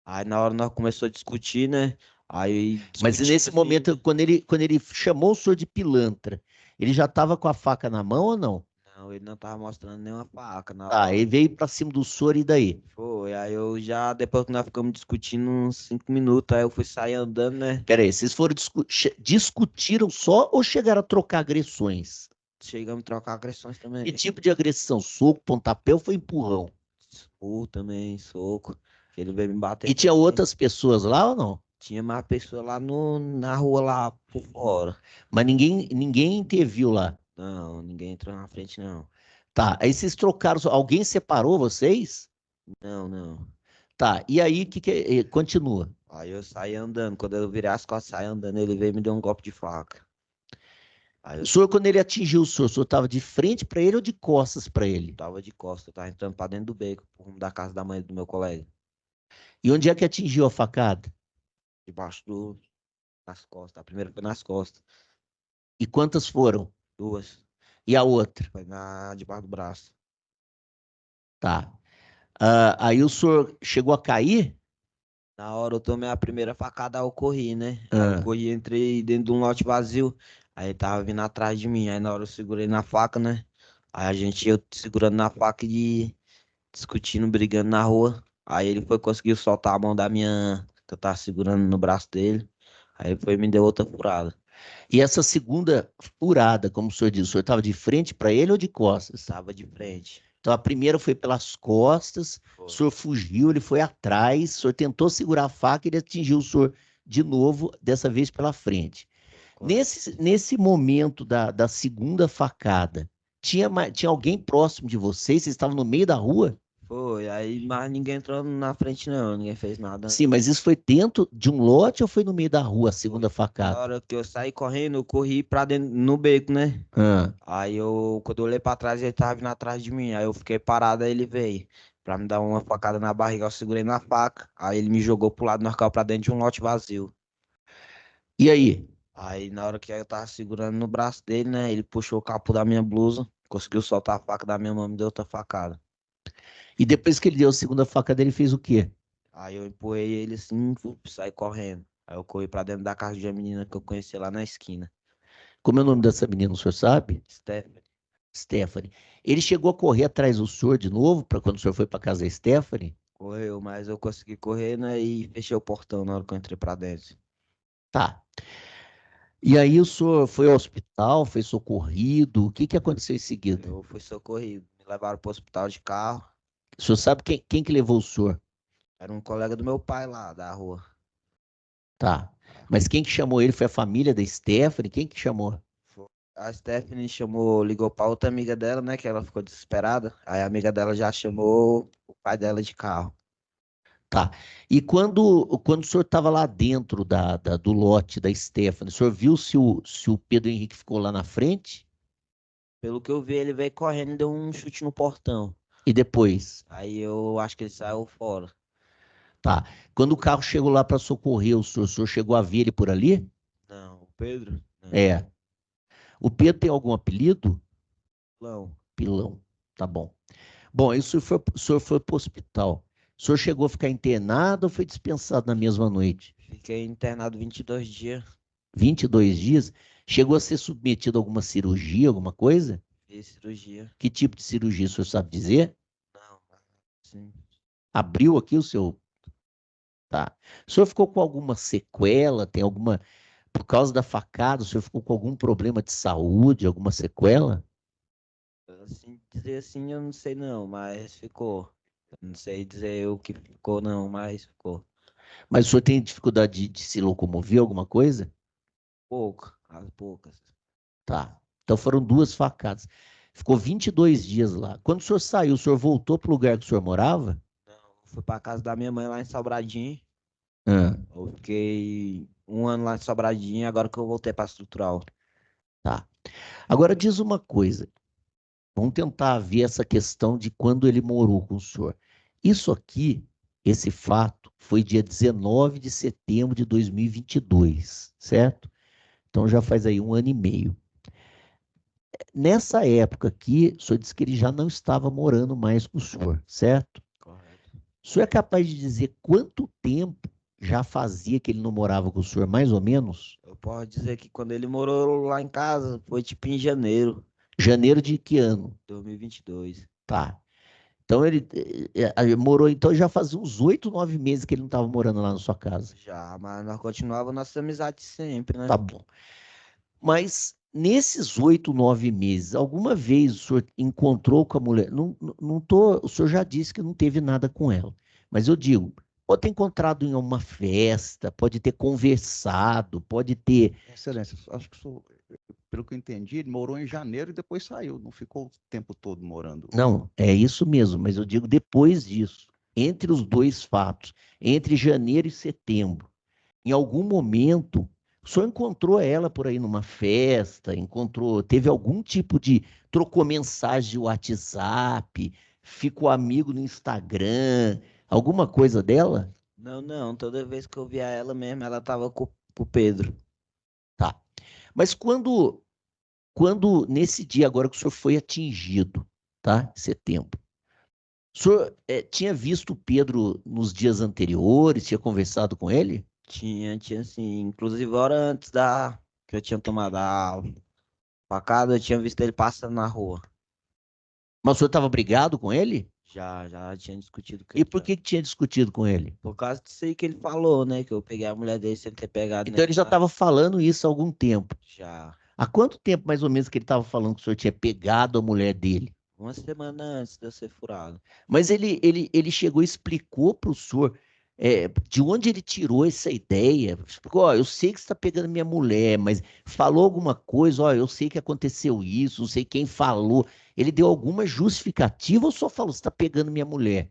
Aí na hora nós começou a discutir, né? Aí Mas discutindo nesse assim, momento, quando ele chamou o senhor de pilantra, ele já estava com a faca na mão ou não? Não, ele não tava mostrando nenhuma faca na Tá, hora. ele veio pra cima do senhor e daí? Foi, aí eu já, depois que nós ficamos discutindo uns 5 minutos, aí eu fui sair andando, né? Peraí, vocês foram discutiram só ou chegaram a trocar agressões? Chegamos a trocar agressões também. Que tipo de agressão? Soco, pontapé ou foi empurrão? Soco também, soco. Ele veio me bater E tinha também. outras pessoas lá ou não? Tinha mais pessoas lá na rua, lá por fora. Mas ninguém interviu lá. Não, ninguém entrou na frente, não. Tá, aí vocês trocaram, alguém separou vocês? Não. Tá, e aí continua? Aí eu saí andando. Quando eu virei as costas, saí andando, ele veio e me deu um golpe de faca. Aí O eu senhor, quando ele atingiu o senhor estava de frente para ele ou de costas para ele? tava de costas, eu tava entrando pra dentro do beco, pro rumo da casa da mãe do meu colega. E onde é que atingiu a facada? Debaixo das costas. A primeira foi nas costas. E quantas foram? 2. E a outra? Foi debaixo do braço. Tá. Aí o senhor chegou a cair? Na hora eu tomei a primeira facada, eu corri, né? Aí eu corri, entrei dentro de um lote vazio. Aí ele tava vindo atrás de mim. Aí na hora eu segurei na faca, né? Aí eu segurando na faca e discutindo, brigando na rua. Aí ele conseguiu soltar a mão que eu tava segurando no braço dele. Aí ele foi e me deu outra furada. E essa segunda furada, como o senhor disse, o senhor estava de frente para ele ou de costas? Tava de frente. Então a primeira foi pelas costas, o senhor fugiu, ele foi atrás, o senhor tentou segurar a faca e ele atingiu o senhor de novo, dessa vez pela frente. Nesse momento da segunda facada, tinha alguém próximo de vocês? Vocês estavam no meio da rua? Foi, aí mas ninguém entrou na frente não, ninguém fez nada. Sim, mas isso foi dentro de um lote ou foi no meio da rua, a segunda Na facada? hora que eu saí correndo, eu corri pra dentro, no beco, né? Ah, Aí quando eu olhei pra trás, ele tava vindo atrás de mim. Aí eu fiquei parado, aí ele veio pra me dar uma facada na barriga. Eu segurei na faca. Aí ele me jogou pro lado, nós caímos pra dentro de um lote vazio. e aí? Aí na hora que eu tava segurando no braço dele, né? Ele puxou o capô da minha blusa, conseguiu soltar a faca da minha mão e me deu outra facada. E depois que ele deu a segunda facada, ele fez o quê? Aí eu empurrei ele assim, saí correndo. Aí eu corri pra dentro da casa de uma menina que eu conheci lá na esquina. Como é o nome dessa menina, o senhor sabe? Stephanie. Stephanie. Ele chegou a correr atrás do senhor de novo, para quando o senhor foi para casa da Stephanie? Correu, mas eu consegui correr, né? E fechei o portão na hora que eu entrei pra dentro. Tá. E aí o senhor foi ao hospital, foi socorrido? O que que aconteceu em seguida? Eu fui socorrido. Me levaram pro hospital de carro. O senhor sabe quem que levou o senhor? Era um colega do meu pai lá, da rua. Tá. Mas quem que chamou ele foi a família da Stephanie? Quem que chamou? A Stephanie ligou pra outra amiga dela, né? Que ela ficou desesperada. Aí a amiga dela já chamou o pai dela de carro. Tá. E quando o senhor estava lá dentro do lote da Stephanie, o senhor viu se o Pedro Henrique ficou lá na frente? Pelo que eu vi, ele veio correndo e deu um chute no portão. E depois? Aí eu acho que ele saiu fora. Tá. Quando o carro chegou lá para socorrer o senhor chegou a ver ele por ali? Não, o Pedro? Não. É. O Pedro tem algum apelido? Não. Pilão. Tá bom. Bom, aí o senhor foi para o hospital. O senhor chegou a ficar internado ou foi dispensado na mesma noite? Fiquei internado 22 dias. 22 dias? Chegou a ser submetido a alguma cirurgia, alguma coisa? Fiz cirurgia. Que tipo de cirurgia o senhor sabe dizer? Não, sim. Abriu aqui o seu. Tá. O senhor ficou com alguma sequela? Tem alguma. Por causa da facada, o senhor ficou com algum problema de saúde, alguma sequela? Assim, dizer assim, eu não sei não, mas ficou. Eu não sei dizer o que ficou não, mas ficou. Mas o senhor tem dificuldade de se locomover, alguma coisa? Pouco, as poucas. Tá. Então foram duas facadas. Ficou 22 dias lá. Quando o senhor saiu, o senhor voltou para o lugar que o senhor morava? Não, fui pra casa da minha mãe lá em Sobradinho. Ah, Eu fiquei um ano lá em Sobradinho, agora que eu voltei pra Estrutural. tá. Agora diz uma coisa. Vamos tentar ver essa questão de quando ele morou com o senhor. Isso aqui, esse fato, foi dia 19 de setembro de 2022, certo? Então já faz aí 1 ano e meio. Nessa época aqui, o senhor disse que ele já não estava morando mais com o senhor, certo? Correto. O senhor é capaz de dizer quanto tempo já fazia que ele não morava com o senhor, mais ou menos? Eu posso dizer que quando ele morou lá em casa, foi tipo em janeiro Janeiro de que ano? de 2022. Tá. Então ele morou, então já fazia uns 8, 9 meses que ele não estava morando lá na sua casa. Já, mas nós continuávamos nossa amizade sempre, né? Tá bom. Mas nesses 8, 9 meses, alguma vez o senhor encontrou com a mulher? O senhor já disse que não teve nada com ela. Mas eu digo, pode ter encontrado em uma festa, pode ter conversado, pode ter. Excelência, acho que pelo que eu entendi, ele morou em janeiro e depois saiu, não ficou o tempo todo morando. Não, é isso mesmo, mas eu digo depois disso, entre os dois fatos, entre janeiro e setembro, em algum momento, o senhor encontrou ela por aí numa festa, teve algum tipo de, trocou mensagem de WhatsApp, ficou amigo no Instagram, alguma coisa dela? Não, toda vez que eu via ela mesmo, ela tava com o Pedro. Tá. Mas quando nesse dia agora que o senhor foi atingido, tá? Setembro, o senhor tinha visto o Pedro nos dias anteriores, tinha conversado com ele? Tinha sim. Inclusive, hora antes da que eu tinha tomado a facada, eu tinha visto ele passando na rua. Mas o senhor estava brigado com ele? Já tinha discutido com E ele. por que tinha discutido com ele? Por causa disso aí que ele falou, né? Que eu peguei a mulher dele sem ter pegado. Então ele já estava falando isso há algum tempo. Já. Há quanto tempo, mais ou menos, que ele estava falando que o senhor tinha pegado a mulher dele? Uma semana antes de eu ser furado. Mas ele chegou e explicou para o senhor de onde ele tirou essa ideia. Explicou, ó, eu sei que você está pegando minha mulher, mas falou alguma coisa, ó, eu sei que aconteceu isso, não sei quem falou. Ele deu alguma justificativa ou só falou, você está pegando minha mulher?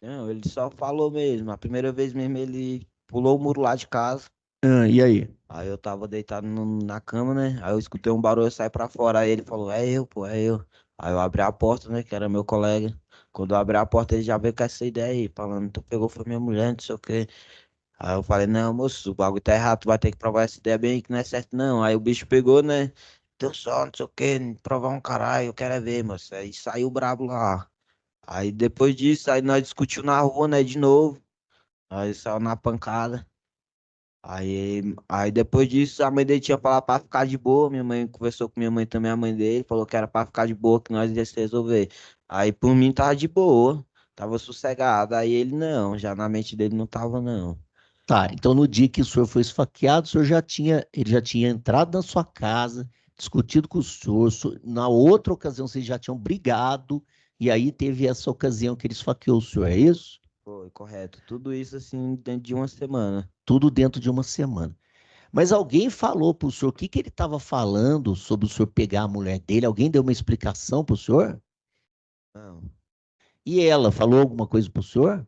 Não, ele só falou mesmo. A primeira vez mesmo ele pulou o muro lá de casa. Ah, e aí? Aí eu tava deitado na cama, né? Aí eu escutei um barulho, eu saí pra fora. Aí ele falou, é eu, pô, é eu. Aí eu abri a porta, né? Que era meu colega. Quando eu abri a porta, ele já veio com essa ideia aí, falando, tu pegou foi minha mulher, não sei o quê. Aí eu falei, não, moço, o bagulho tá errado, tu vai ter que provar essa ideia bem aí que não é certo, não. Aí o bicho pegou, né? Deu só, não sei o quê, provar um caralho, eu quero é ver, moço. Aí saiu brabo lá. Aí depois disso, aí nós discutimos na rua, né, de novo. Aí saiu na pancada. Aí depois disso, a mãe dele tinha falado pra ficar de boa. Minha mãe conversou com minha mãe também, a mãe dele, falou que era pra ficar de boa, que nós ia se resolver. Aí por mim tava de boa, tava sossegado. Aí ele não, já na mente dele não tava, não. Tá, então no dia que o senhor foi esfaqueado, ele já tinha entrado na sua casa, discutido com o senhor, na outra ocasião vocês já tinham brigado, e aí teve essa ocasião que ele esfaqueou o senhor, é isso? Foi, correto. Tudo isso assim dentro de uma semana. Tudo dentro de uma semana. Mas alguém falou para o senhor o que que ele estava falando sobre o senhor pegar a mulher dele? Alguém deu uma explicação para o senhor? Não, E ela falou alguma coisa para o senhor?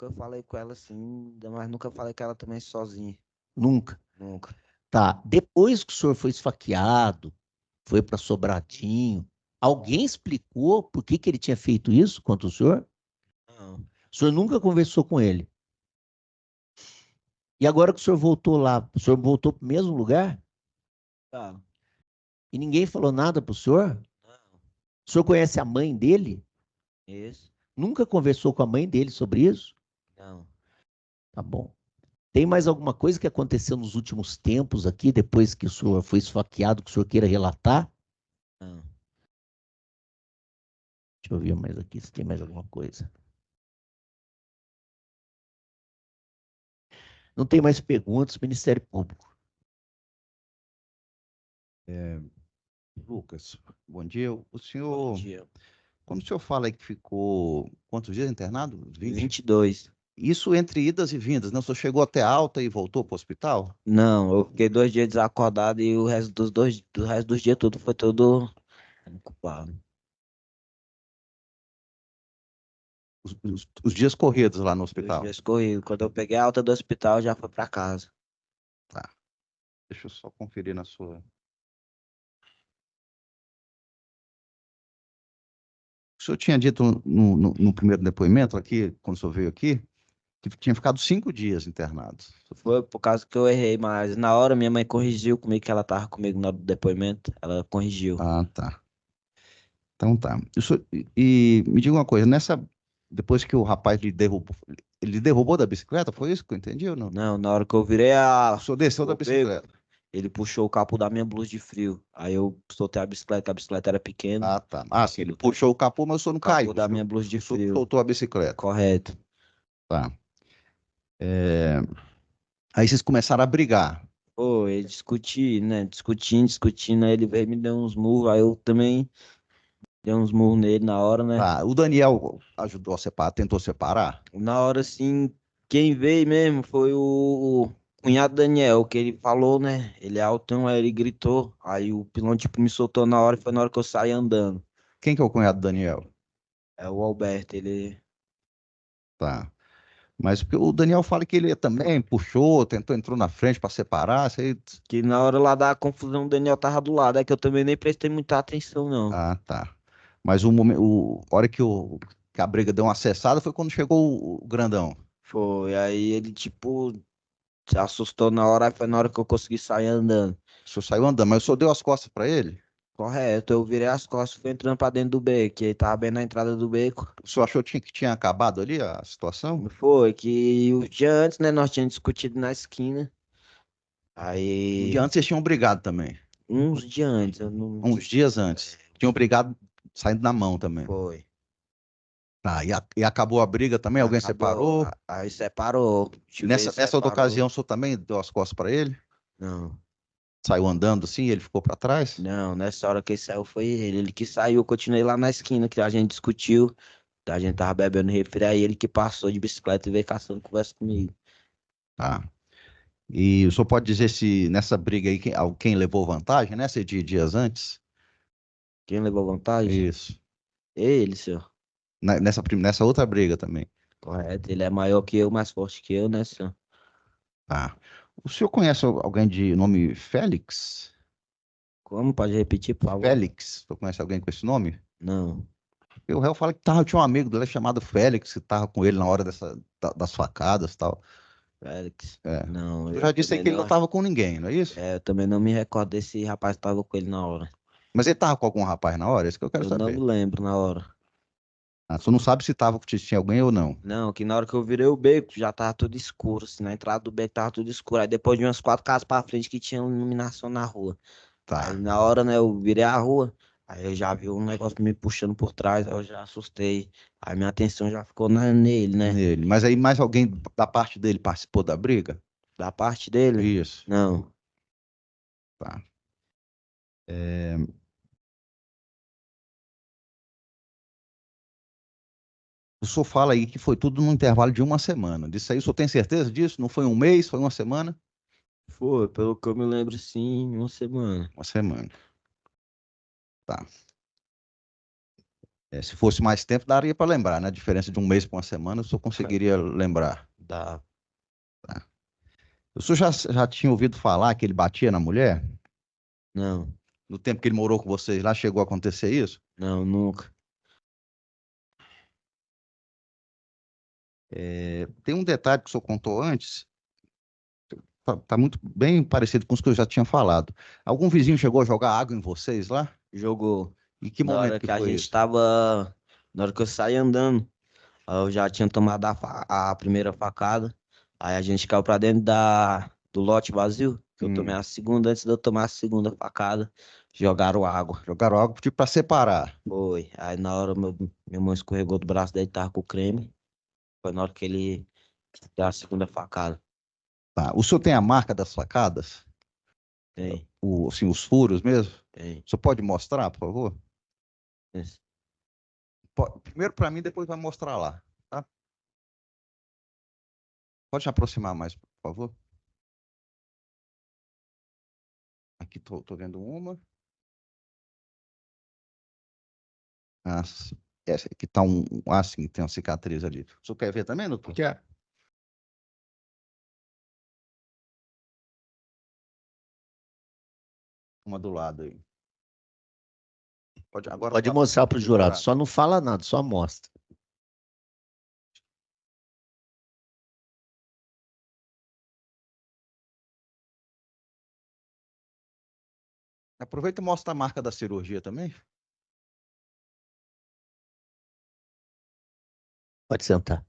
nunca falei com ela assim, mas nunca falei com ela também sozinha. Nunca. Nunca. Tá, depois que o senhor foi esfaqueado, foi para Sobradinho, alguém explicou por que que ele tinha feito isso contra o senhor? Não, O senhor nunca conversou com ele. E agora que o senhor voltou lá, o senhor voltou para o mesmo lugar? tá. E ninguém falou nada para o senhor? Não, O senhor conhece a mãe dele? isso, Nunca conversou com a mãe dele sobre isso? não. Tá bom. Tem mais alguma coisa que aconteceu nos últimos tempos aqui, depois que o senhor foi esfaqueado, que o senhor queira relatar? Não. Deixa eu ver mais aqui se tem mais alguma coisa. Não tem mais perguntas, Ministério Público. Lucas, bom dia. O Bom senhor, dia. quando o senhor fala aí que ficou quantos dias internado? 20? 22. Isso entre idas e vindas, né? O senhor chegou até alta e voltou para o hospital? Não, eu fiquei 2 dias desacordado e o resto do resto dos dias tudo foi tudo ocupado. Os dias corridos lá no Os hospital. dias corridos. Quando eu peguei a alta do hospital, já fui pra casa. Tá. Deixa eu só conferir na sua. O senhor tinha dito no primeiro depoimento aqui, quando o senhor veio aqui, que tinha ficado 5 dias internado. Foi por causa que eu errei, mas na hora minha mãe corrigiu comigo, que ela tava comigo no depoimento. Ela corrigiu. Ah, tá. Então tá. E me diga uma coisa, depois que o rapaz ele derrubou da bicicleta, foi isso que eu entendi ou não? Não, na hora que eu virei a. O senhor desceu da o beco, bicicleta. ele puxou o capô da minha blusa de frio. Aí eu soltei a bicicleta, que a bicicleta era pequena. Ah, tá. Ah, sim, ele puxou o capô, mas o senhor não Capô caiu. da minha blusa de O senhor frio. soltou a bicicleta. Correto. Tá. Aí vocês começaram a brigar. Pô, ele discutir, né? Discutindo, aí ele veio e me deu uns murros, aí eu também dei uns murros nele na hora, né? Tá. O Daniel ajudou a separar, tentou separar? Na hora, assim, quem veio mesmo foi o cunhado Daniel, que ele falou, né? Ele é altão, aí ele gritou, aí o pilão, tipo, me soltou na hora, e foi na hora que eu saí andando. Quem que é o cunhado do Daniel? É o Alberto, ele... Tá. Mas porque o Daniel fala que ele também puxou, entrou na frente para separar. Que na hora lá da confusão, o Daniel tava do lado, é que eu também nem prestei muita atenção, não. Ah, tá. Mas a hora que a briga deu uma cessada foi quando chegou o grandão. Foi, aí ele, tipo, se assustou na hora, aí foi na hora que eu consegui sair andando. O senhor saiu andando, mas o senhor deu as costas para ele? Correto, eu virei as costas e fui entrando pra dentro do beco, que ele tava bem na entrada do beco. O senhor achou que tinha acabado ali a situação? Foi que o dia antes, né, nós tínhamos discutido na esquina. Um Aí, dia antes vocês tinham brigado também. uns dias antes, eu não... Uns dias antes. Tinham brigado saindo na mão também. Foi. Tá, e acabou a briga também? Alguém Acabou, separou? Aí separou. Nessa outra ocasião, o senhor também deu as costas para ele? Não, Saiu andando assim e ele ficou para trás? não, nessa hora que ele saiu foi ele. Ele que saiu, eu continuei lá na esquina, que a gente discutiu. A gente tava bebendo refri, aí ele que passou de bicicleta e veio caçando conversa comigo. Tá. E o senhor pode dizer se nessa briga aí quem levou vantagem, né? Esse dias antes? Quem levou vantagem? Isso. Ele, senhor. Nessa outra briga também. Correto, ele é maior que eu, mais forte que eu, né, senhor? Tá. O senhor conhece alguém de nome Félix? Como? Pode repetir, por favor? Félix? O senhor conhece alguém com esse nome? Não. E o réu fala que tinha um amigo dele chamado Félix, que tava com ele na hora das facadas e tal. Félix? É. Não, Eu já disse aí também que ele não tava com ninguém, não é isso? eu também não me recordo desse rapaz que tava com ele na hora. Mas ele tava com algum rapaz na hora? É isso que eu quero Eu não me saber. lembro na hora. Ah, você não sabe se tinha alguém ou não. Não, que na hora que eu virei o beco já tava tudo escuro, assim, na entrada do beco tava tudo escuro. Aí depois de umas 4 casas pra frente que tinha iluminação na rua. Tá. Aí na hora, né, eu virei a rua, aí eu já vi um negócio me puxando por trás, aí eu já assustei. Aí minha atenção já ficou nele, né? Nele. Mas aí mais alguém da parte dele participou da briga? Da parte dele? Isso. Não. Tá. O senhor fala aí que foi tudo no intervalo de uma semana. Disso aí, o senhor tem certeza disso? Não foi um mês, foi uma semana? Foi, pelo que eu me lembro, sim, uma semana. Uma semana. Tá. Se fosse mais tempo, daria para lembrar, né? A diferença de um mês para uma semana, o senhor conseguiria lembrar. Da... O senhor já tinha ouvido falar que ele batia na mulher? Não, No tempo que ele morou com vocês lá, chegou a acontecer isso? não, nunca. Tem um detalhe que o senhor contou antes, tá muito bem parecido com os que eu já tinha falado. Algum vizinho chegou a jogar água em vocês lá? Jogou. E que Na momento hora que que a foi gente isso? tava. Na hora que eu saí andando, aí eu já tinha tomado a primeira facada. Aí a gente caiu pra dentro do lote vazio. Que eu tomei a segunda, antes de eu tomar a segunda facada, jogaram água. Jogaram água tipo para separar. Foi. Aí na hora meu irmão escorregou do braço dele, tava com creme. Foi na hora que ele deu a segunda facada. Tá. O senhor tem a marca das facadas? Tem, Assim, os furos mesmo? tem. O senhor pode mostrar, por favor? Esse. Primeiro para mim, depois vai mostrar lá, tá? Pode se aproximar mais, por favor? Aqui tô vendo uma. Essa aqui tá sim, tem uma cicatriz ali. O senhor quer ver também, doutor? Quer? Uma do lado aí. Agora Pode tá- mostrar para o jurado, jurado. só não fala nada, só mostra. Aproveita e mostra a marca da cirurgia também. Pode sentar.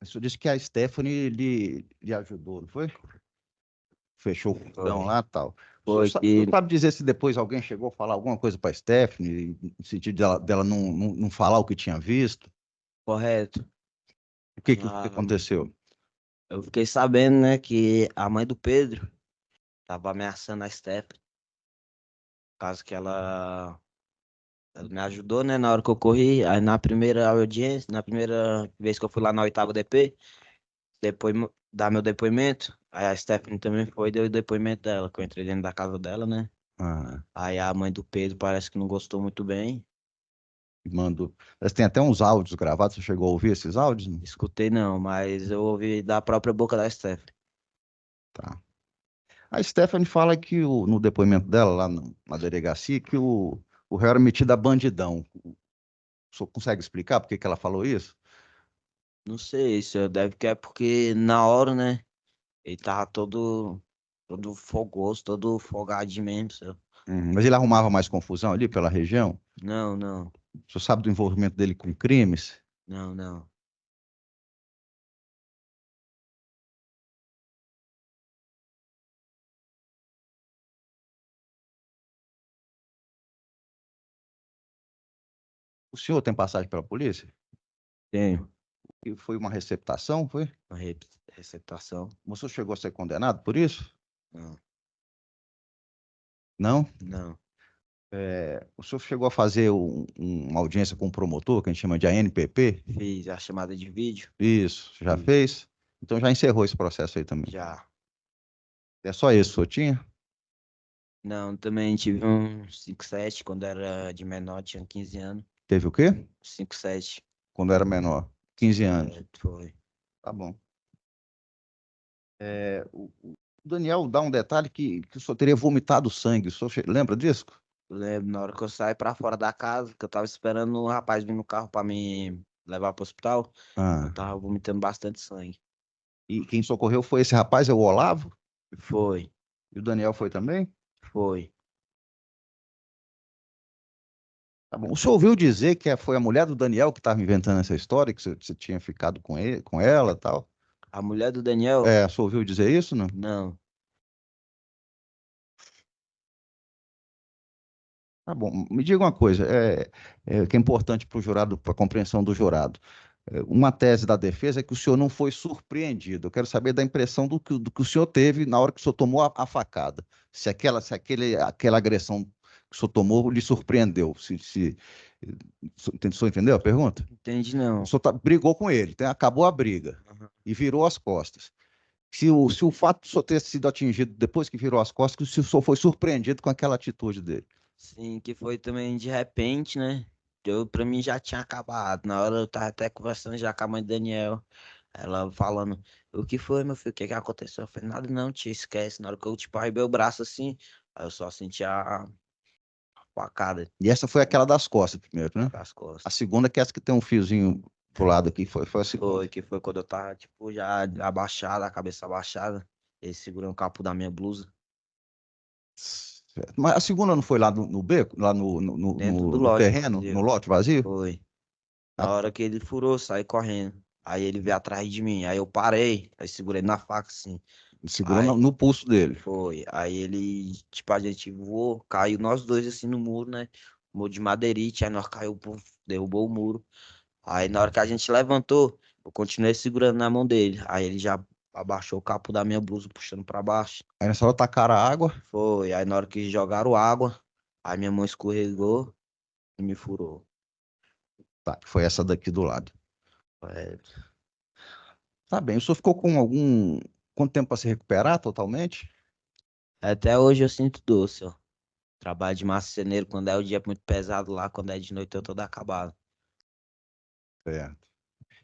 O senhor disse que a Stephanie lhe ajudou, não foi? Fechou o cordão lá e tal. Foi O senhor que- sabe dizer se depois alguém chegou a falar alguma coisa para a Stephanie, no sentido dela não falar o que tinha visto? Correto. O que Ah, aconteceu? Eu fiquei sabendo, né, que a mãe do Pedro tava ameaçando a Stephanie. Caso que ela me ajudou, né, na hora que eu corri. Aí na primeira audiência, na primeira vez que eu fui lá na 8ª DP, depois dar meu depoimento, aí a Stephanie também foi e deu o depoimento dela, que eu entrei dentro da casa dela, né. Ah, Aí a mãe do Pedro parece que não gostou muito bem. mandou. Mas tem até uns áudios gravados, você chegou a ouvir esses áudios? Não? Escutei não, mas eu ouvi da própria boca da Stephanie. Tá. A Stephanie fala que no depoimento dela, lá na delegacia, que o réu era metido a bandidão. O senhor consegue explicar por que ela falou isso? Não sei, isso deve que é porque na hora, né? Ele tava todo fogoso, todo folgadinho mesmo, senhor. Mas ele arrumava mais confusão ali pela região? Não, não, O senhor sabe do envolvimento dele com crimes? não, não. O senhor tem passagem pela polícia? Tenho E foi uma receptação, foi? uma receptação. O senhor chegou a ser condenado por isso? Não, Não? não. O senhor chegou a fazer uma audiência com o promotor, que a gente chama de ANPP? Fiz a chamada de vídeo? Isso, já Fiz. fez? Então já encerrou esse processo aí também. Já. É só isso, o senhor tinha? Não, também tive um 5-7 quando era de menor, tinha 15 anos. Teve o quê? 5-7. Quando era menor? 15 anos. Foi. Tá bom. O Daniel dá um detalhe que o senhor teria vomitado sangue. O senhor lembra disso? Eu lembro na hora que eu saí pra fora da casa, que eu tava esperando o rapaz vir no carro pra me levar pro hospital, Ah. eu tava vomitando bastante sangue. E quem socorreu foi esse rapaz, é o Olavo? Foi, E o Daniel foi também? foi. Tá bom. O senhor ouviu dizer que foi a mulher do Daniel que estava inventando essa história, que você tinha ficado com ele, com ela e tal? A mulher do Daniel? O senhor ouviu dizer isso, não? Não. Tá bom. Me diga uma coisa, que é importante para o jurado, para a compreensão do jurado. Uma tese da defesa é que o senhor não foi surpreendido. Eu quero saber da impressão do que o senhor teve na hora que o senhor tomou a facada. Se aquela agressão que o senhor tomou lhe surpreendeu. O senhor entendeu a pergunta? Entendi, não. O senhor brigou com ele, acabou a briga e virou as costas. Se o fato de o senhor ter sido atingido depois que virou as costas, se o senhor foi surpreendido com aquela atitude dele. Sim, que foi também de repente, né? Pra mim já tinha acabado. Na hora eu tava até conversando já com a mãe do Daniel. Ela falando, o que foi, meu filho? O que que aconteceu? Eu falei, nada não, te esquece. Na hora que eu, tipo, arrebei o braço assim, aí eu só senti a facada E essa foi aquela das costas primeiro, né? das A costas. segunda que é essa que tem um fiozinho pro lado aqui, foi a segunda. Foi, que foi quando eu tava, tipo, já abaixado, a cabeça abaixada. Ele segurou o capo da minha blusa. Certo. Mas a segunda não foi lá no beco, lá Dentro do no lote terreno, vazio. no lote vazio? Foi. Na hora que ele furou, saí correndo. Aí ele veio atrás de mim. Aí eu parei, aí segurei na faca, assim. Segurou Aí no pulso dele. foi. Aí ele, tipo, a gente voou, caiu nós dois assim no muro, né? Muro de madeirite, aí nós caiu, puf, derrubou o muro. Aí na hora que a gente levantou, eu continuei segurando na mão dele. Aí ele já abaixou o capo da minha blusa, puxando pra baixo. Aí nessa hora tacaram a água. Foi. Aí na hora que jogaram água, aí minha mão escorregou e me furou. Tá, foi essa daqui do lado. É, Tá bem, o senhor ficou com quanto tempo para se recuperar totalmente? até hoje eu sinto dor, ó. Trabalho de marceneiro quando é o dia muito pesado lá, quando é de noite eu tô todo acabado. Certo.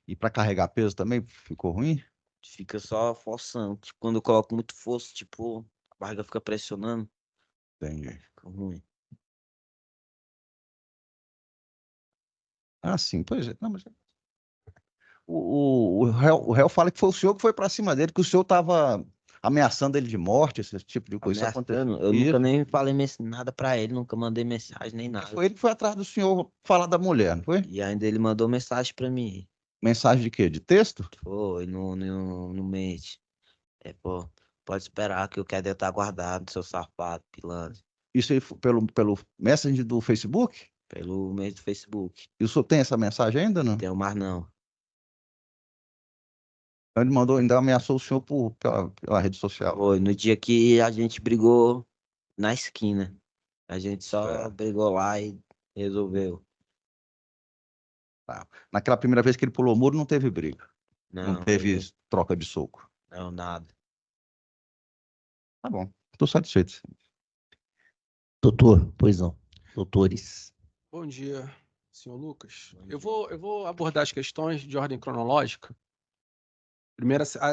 E para carregar peso também ficou ruim? Fica só forçando. Tipo, quando eu coloco muito força, tipo, a barriga fica pressionando, Entendi. fica ruim. Ah, sim, pois é. Não, mas... o réu fala que foi o senhor que foi para cima dele, que o senhor estava ameaçando ele de morte, esse tipo de coisa. Isso aconteceu. Ameaçando. Eu Isso. nunca nem falei nada pra ele, nunca mandei mensagem nem nada. Foi ele que foi atrás do senhor falar da mulher, não foi? E ainda ele mandou mensagem pra mim. Mensagem de quê? De texto? Foi, no Mente. Pô, pode esperar que o que é deve estar guardado, seu safado, pilantra. Isso aí foi pelo Messenger do Facebook? Pelo mês do Facebook. E o senhor tem essa mensagem ainda, não? Tenho mais não. Então ele mandou, ainda ameaçou o senhor pela rede social. Foi, no dia que a gente brigou na esquina. A gente só Certo. brigou lá e resolveu. Tá. Naquela primeira vez que ele pulou o muro, não teve briga. Não Não, teve troca de soco. não, nada. Tá bom, estou satisfeito. Doutor, pois não. Doutores. Bom dia, senhor Lucas. Eu vou abordar as questões de ordem cronológica.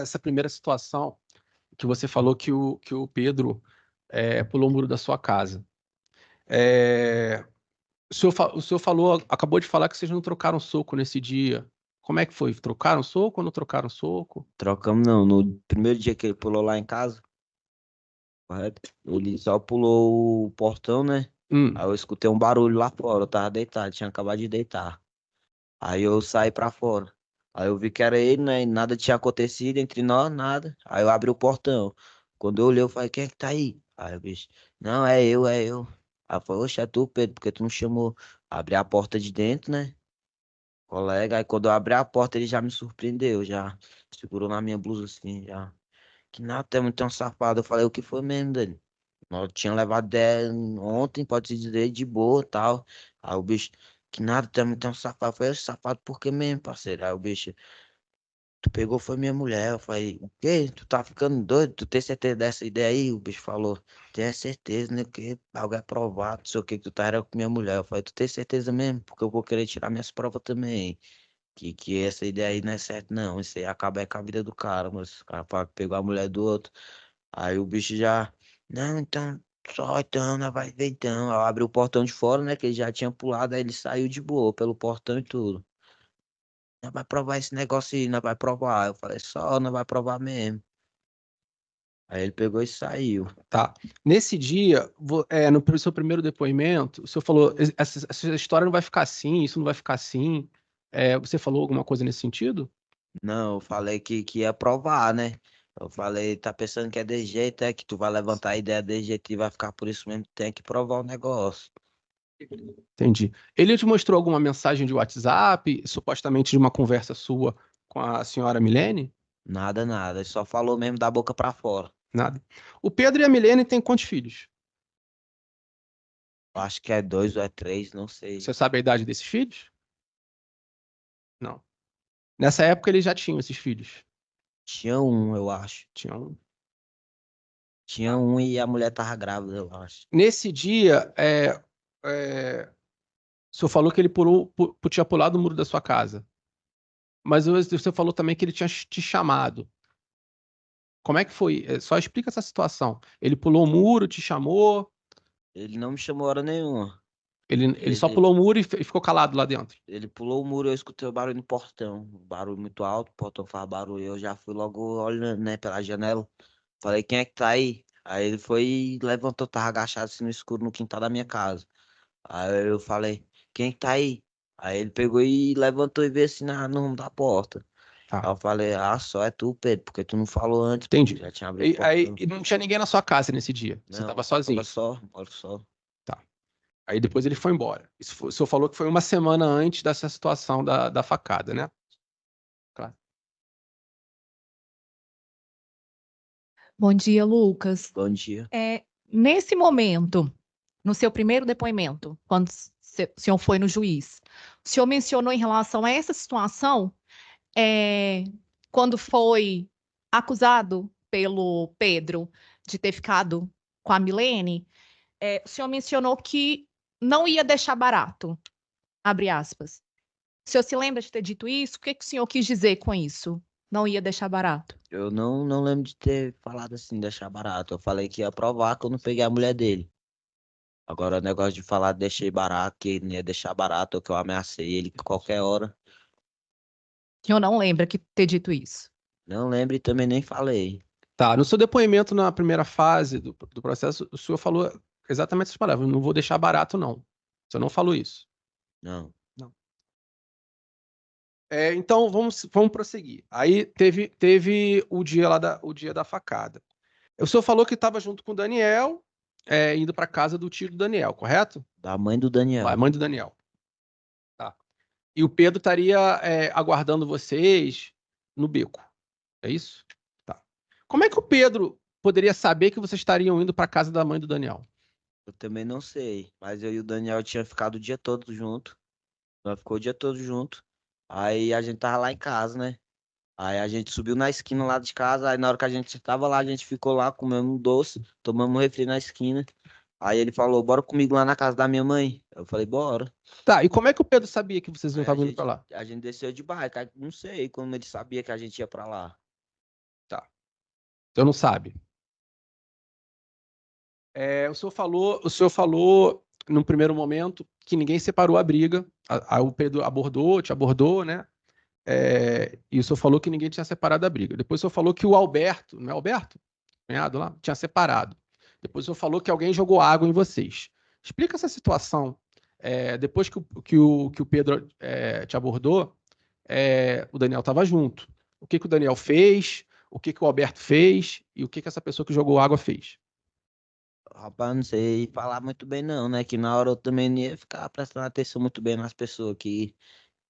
Essa primeira situação que você falou que o Pedro pulou o muro da sua casa. O senhor falou, acabou de falar que vocês não trocaram soco nesse dia. Como é que foi? Trocaram soco ou não trocaram soco? Trocamos não. No primeiro dia que ele pulou lá em casa, correto? Ele só pulou o portão, né? Aí eu escutei um barulho lá fora. Eu tava deitado, tinha acabado de deitar. Aí eu saí pra fora. Aí eu vi que era ele, né? E nada tinha acontecido entre nós, nada. Aí eu abri o portão. Quando eu olhei, eu falei, quem é que tá aí? Aí o bicho, não, é eu, é eu. Aí eu falei, oxe, é tu, Pedro, porque tu não chamou? Abri a porta de dentro, né? Colega, aí quando eu abri a porta, ele já me surpreendeu, já segurou na minha blusa assim, já. Que nada, tu é muito um safado. Eu falei, o que foi mesmo, dele? Nós tinha levado 10 ontem, pode se dizer, de boa e tal. Aí o bicho, que nada, tu é muito um safado. Eu falei, safado por quê mesmo, parceiro? Aí o bicho, tu pegou foi minha mulher. Eu falei, o quê? Tu tá ficando doido? Tu tem certeza dessa ideia aí? O bicho falou, tenho certeza, né? Porque algo é provado, não sei o que, que tu tá era com minha mulher. Eu falei, tu tem certeza mesmo? Porque eu vou querer tirar minhas provas também. Que essa ideia aí não é certa, não. Isso aí acaba é com a vida do cara, mas o cara pegou a mulher do outro. Aí o bicho já, não, então, só então, nós vai ver então. Aí eu abri o portão de fora, né? Que ele já tinha pulado, aí ele saiu de boa pelo portão e tudo. Nós vai provar esse negócio aí, nós vai provar. Eu falei, só, nós vai provar mesmo. Aí ele pegou e saiu. Tá. Nesse dia, no seu primeiro depoimento, o senhor falou, essa história não vai ficar assim, isso não vai ficar assim. Você falou alguma coisa nesse sentido? Não, eu falei que ia provar, né? Eu falei, tá pensando que é desse jeito, é que tu vai levantar a ideia desse jeito e vai ficar por isso mesmo, tem que provar o negócio. Entendi. Ele te mostrou alguma mensagem de WhatsApp, supostamente de uma conversa sua com a senhora Milene? Nada, nada. Ele só falou mesmo da boca pra fora. Nada. O Pedro e a Milene têm quantos filhos? Eu acho que é 2 ou é 3, não sei. Você sabe a idade desses filhos? Não. Nessa época eles já tinham esses filhos. Tinha um, eu acho. Tinha um. Tinha um e a mulher tava grávida, eu acho. Nesse dia, o senhor falou que ele tinha pulado o muro da sua casa. Mas você falou também que ele tinha te chamado. Como é que foi? Só explica essa situação. Ele pulou o muro, te chamou. Ele não me chamou hora nenhuma. Ele só pulou o muro e ficou calado lá dentro. Ele pulou o muro, eu escutei o barulho no portão. Um barulho muito alto, o portão faz barulho. Eu já fui logo olhando, né, pela janela. Falei, quem é que tá aí? Aí ele foi e levantou, tava agachado assim no escuro no quintal da minha casa. Aí eu falei, quem é que tá aí? Aí ele pegou e levantou e veio assim no rumo da porta. Tá. Aí eu falei, só é tu, Pedro, porque tu não falou antes. Entendi. Já tinha abrido o Aí portão. não tinha ninguém na sua casa nesse dia. Você Não, estava sozinho. Moro só. Tá. Aí depois ele foi embora. O senhor falou que foi uma semana antes dessa situação da facada, né? Claro. Bom dia, Lucas. Bom dia. Nesse momento, no seu primeiro depoimento, quando o senhor foi no juiz, o senhor mencionou em relação a essa situação, quando foi acusado pelo Pedro de ter ficado com a Milene, o senhor mencionou que não ia deixar barato, abre aspas. O senhor se lembra de ter dito isso? O que o senhor quis dizer com isso? Não ia deixar barato. Eu não lembro de ter falado assim, deixar barato. Eu falei que ia provar que eu não peguei a mulher dele. Agora, o negócio de falar deixei barato, que ele não ia deixar barato, ou que eu ameacei ele qualquer hora. O senhor não lembra de ter dito isso? Não lembro e também nem falei. Tá, no seu depoimento na primeira fase do processo, o senhor falou exatamente essas palavras. Não vou deixar barato, não. O senhor não falou isso. Não. Então, vamos prosseguir. Aí teve o dia da facada. O senhor falou que estava junto com o Daniel, indo para casa do tio do Daniel, correto? Da mãe do Daniel. A mãe do Daniel. Tá. E o Pedro estaria aguardando vocês no beco. É isso? Tá. Como é que o Pedro poderia saber que vocês estariam indo para casa da mãe do Daniel? Eu também não sei, mas eu e o Daniel tinha ficado o dia todo junto. Nós ficou o dia todo junto. Aí a gente tava lá em casa, né? Aí a gente subiu na esquina lá de casa. Aí na hora que a gente tava lá, a gente ficou lá comendo um doce, tomamos um refri na esquina. Aí ele falou, bora comigo lá na casa da minha mãe. Eu falei, bora. Tá, e como é que o Pedro sabia que vocês não Aí estavam indo pra lá? A gente desceu de bike. Aí não sei como ele sabia que a gente ia pra lá. Tá. Você não sabe. O senhor falou num primeiro momento que ninguém separou a briga. O Pedro te abordou, né? E o senhor falou que ninguém tinha separado a briga. Depois o senhor falou que o Alberto, não é Alberto? Cunhado lá, tinha separado. Depois o senhor falou que alguém jogou água em vocês. Explica essa situação. Depois que o Pedro te abordou, o Daniel estava junto. O que o Daniel fez, o que o Alberto fez e o que essa pessoa que jogou água fez. Rapaz, não sei falar muito bem não, né? Que na hora eu também não ia ficar prestando atenção muito bem nas pessoas, que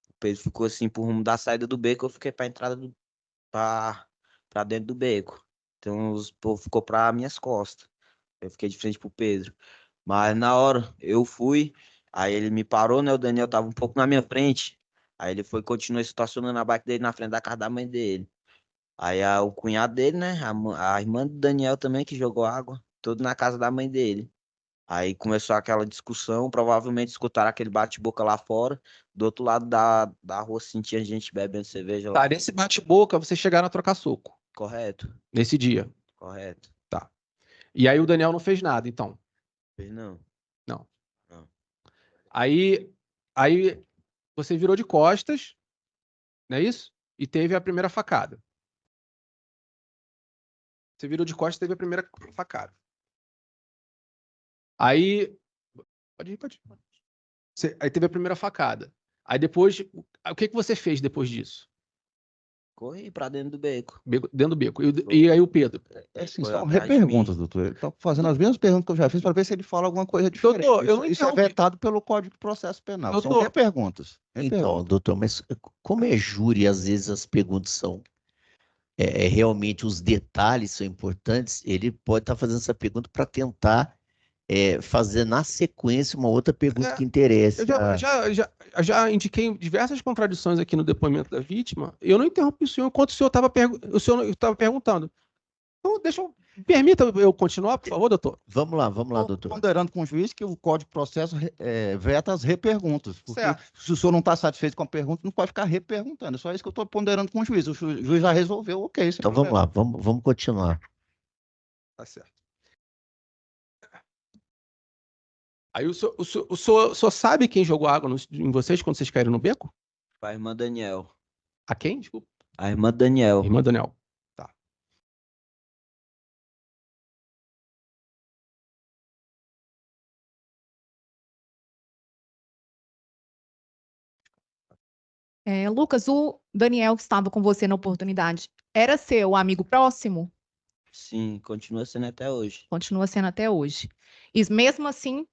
o Pedro ficou assim pro rumo da saída do beco, eu fiquei pra entrada pra dentro do beco. Então o povo ficou pra minhas costas. Eu fiquei de frente pro Pedro. Mas na hora eu fui, aí ele me parou, né? O Daniel tava um pouco na minha frente. Aí ele foi e continuou estacionando a bike dele na frente da casa da mãe dele. Aí o cunhado dele, né? A irmã do Daniel também, que jogou água, tudo na casa da mãe dele. Aí começou aquela discussão, provavelmente escutaram aquele bate-boca lá fora. Do outro lado da rua, assim, tinha gente bebendo cerveja lá. Tá, nesse bate-boca, vocês chegaram a trocar soco. Correto, Nesse dia. correto. Tá. E aí o Daniel não fez nada, então. Fez não. Não. Não. Aí você virou de costas, não é isso? E teve a primeira facada. Você virou de costas e teve a primeira facada. Aí. Pode ir. Aí teve a primeira facada. Aí depois. O que você fez depois disso? Corri pra dentro do beco. Dentro do beco. E aí o Pedro? Assim, Foi são atrás de reperguntas, mim. doutor. Ele está fazendo as mesmas perguntas que eu já fiz para ver se ele fala alguma coisa diferente. Doutor, eu não Isso é interrompi. vetado pelo Código de Processo Penal. São Doutor. reperguntas. Então, doutor, mas como é júri, às vezes as perguntas são realmente os detalhes são importantes, ele pode estar fazendo essa pergunta para tentar fazer na sequência uma outra pergunta que interesse. Eu já indiquei diversas contradições aqui no depoimento da vítima. Eu não interrompi o senhor enquanto o senhor estava perguntando. Então, permita eu continuar, por favor, doutor? Vamos lá, doutor. Estou ponderando com o juiz que o Código de Processo veta as reperguntas. Porque Certo. se o senhor não está satisfeito com a pergunta, não pode ficar reperguntando. É só isso que eu estou ponderando com o juiz. O juiz já resolveu, ok. sem Então vamos problema. lá, vamos continuar. Tá certo. Aí o senhor sabe quem jogou água em vocês quando vocês caíram no beco? A irmã Daniel. A quem? Desculpa. A irmã Daniel. Irmã Daniel. Tá. Lucas, o Daniel que estava com você na oportunidade, era seu amigo próximo? Sim, continua sendo até hoje. Continua sendo até hoje. E mesmo assim,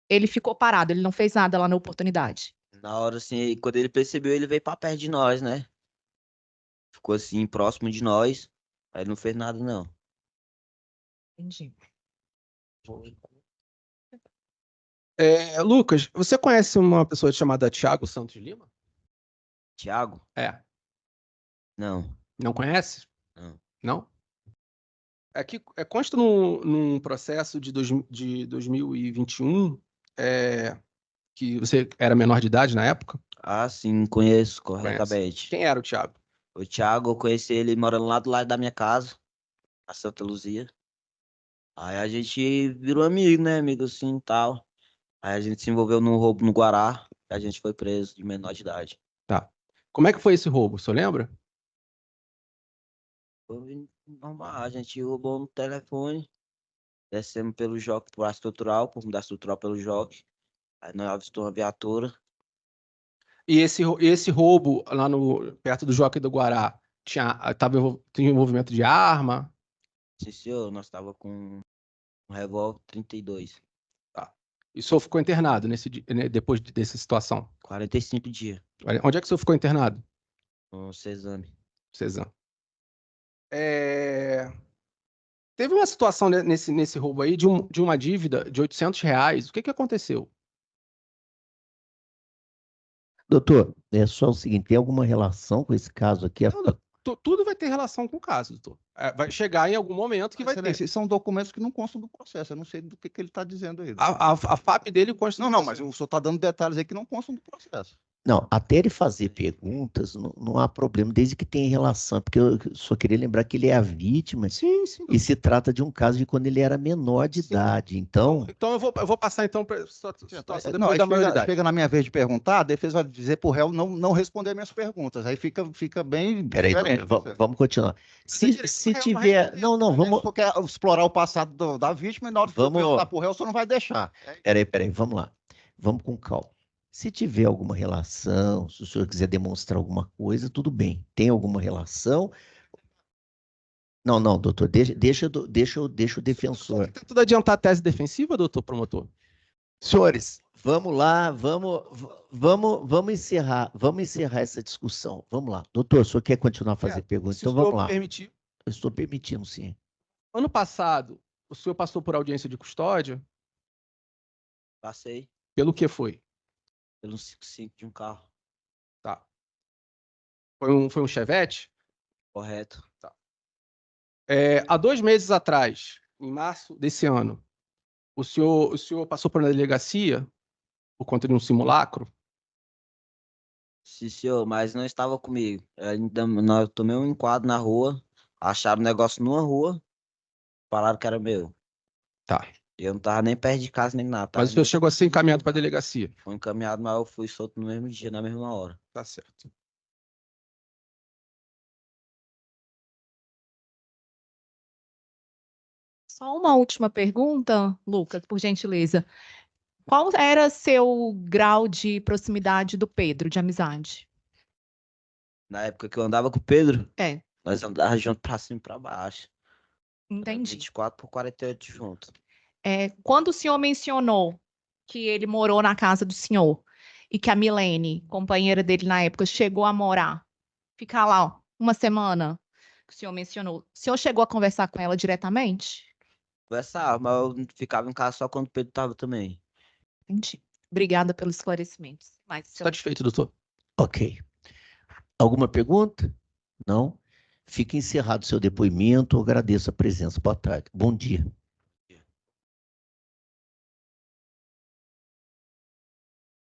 ele ficou parado, ele não fez nada lá na oportunidade. Na hora, assim, quando ele percebeu, ele veio pra perto de nós, né? Ficou assim, próximo de nós. Aí não fez nada, não. Entendi. Lucas, você conhece uma pessoa chamada Thiago Santos Lima? Tiago? Não. Não conhece? Não. Não? Consta num processo de 2021 que você era menor de idade na época? Ah, sim, conheço corretamente. Quem era o Thiago? O Thiago, eu conheci ele morando lá do lado da minha casa, na Santa Luzia. Aí a gente virou amigo, né? Amigo assim e tal. Aí a gente se envolveu num roubo no Guará. E a gente foi preso de menor de idade. Tá. Como é que foi esse roubo? O senhor lembra? Foi normal, a gente roubou um telefone. Descemos pelo Jockey por estrutural, por mudar estrutural pelo Jockey. Aí nós avistamos uma viatura. E esse roubo lá perto do Jockey do Guará tinha envolvimento de arma? Sim, senhor, nós tava com um revólver 32. Tá. E o senhor ficou internado depois dessa situação? 45 dias. Onde é que o senhor ficou internado? No Cesame. Cezanne. Teve uma situação nesse roubo aí de uma dívida de R$800. O que aconteceu? Doutor, é só o seguinte, tem alguma relação com esse caso aqui? Tudo vai ter relação com o caso, doutor. Vai chegar em algum momento que vai ter. Excelência, são documentos que não constam do processo. Eu não sei do que ele está dizendo aí. A FAP dele consta. Não, mas o senhor está dando detalhes aí que não constam do processo. Não, até ele fazer perguntas, não há problema, desde que tenha relação, porque eu só queria lembrar que ele é a vítima Sim, sim. e se trata de um caso de quando ele era menor de Sim. idade. Então, Então eu vou passar então para a situação Não, depois aí da maioridade. chega na minha vez de perguntar, a defesa vai dizer para o réu não responder minhas perguntas. Aí fica bem peraí, diferente. vamos continuar. Se direito do réu não tiver. responder. Não, vamos. Só quer explorar o passado da vítima e na hora que Vamos- perguntar para o réu, você não vai deixar. Peraí, vamos lá. Vamos com calma. Se tiver alguma relação, se o senhor quiser demonstrar alguma coisa, tudo bem. Tem alguma relação? Não, doutor, deixa o defensor. Tá tudo adiantar a tese defensiva, doutor promotor? Senhores, vamos lá, vamos encerrar essa discussão. Vamos lá. Doutor, o senhor quer continuar a fazer perguntas? Se Então o senhor vamos lá. permitir. Eu estou permitindo, sim. Ano passado, o senhor passou por audiência de custódia? Passei Pelo que foi? pelo 55 de um carro, Tá. Foi um Chevette? correto? Há 2 meses atrás, em março desse ano, o senhor passou por uma delegacia por conta de um simulacro? Sim, senhor, mas não estava comigo. Eu tomei um enquadro na rua, acharam um negócio numa rua, falaram que era meu. Tá. Eu não estava nem perto de casa nem nada. Mas o senhor chegou a ser encaminhado para a delegacia? Fui encaminhado, mas eu fui solto no mesmo dia, na mesma hora. Tá certo. Só uma última pergunta, Lucas, por gentileza. Qual era seu grau de proximidade do Pedro, de amizade? Na época que eu andava com o Pedro, É, nós andávamos junto pra cima e pra baixo. Era entendi. 24 por 48 junto. Quando o senhor mencionou que ele morou na casa do senhor e que a Milene, companheira dele na época, chegou a morar, ficar lá ó, uma semana, que o senhor mencionou, o senhor chegou a conversar com ela diretamente? Conversava, mas eu ficava em casa só quando o Pedro tava também. Entendi. Obrigada pelos esclarecimentos. Mas, senhor, Satisfeito, doutor? Ok. Alguma pergunta? Não? Fica encerrado seu depoimento. Eu agradeço a presença. Boa tarde. Bom dia.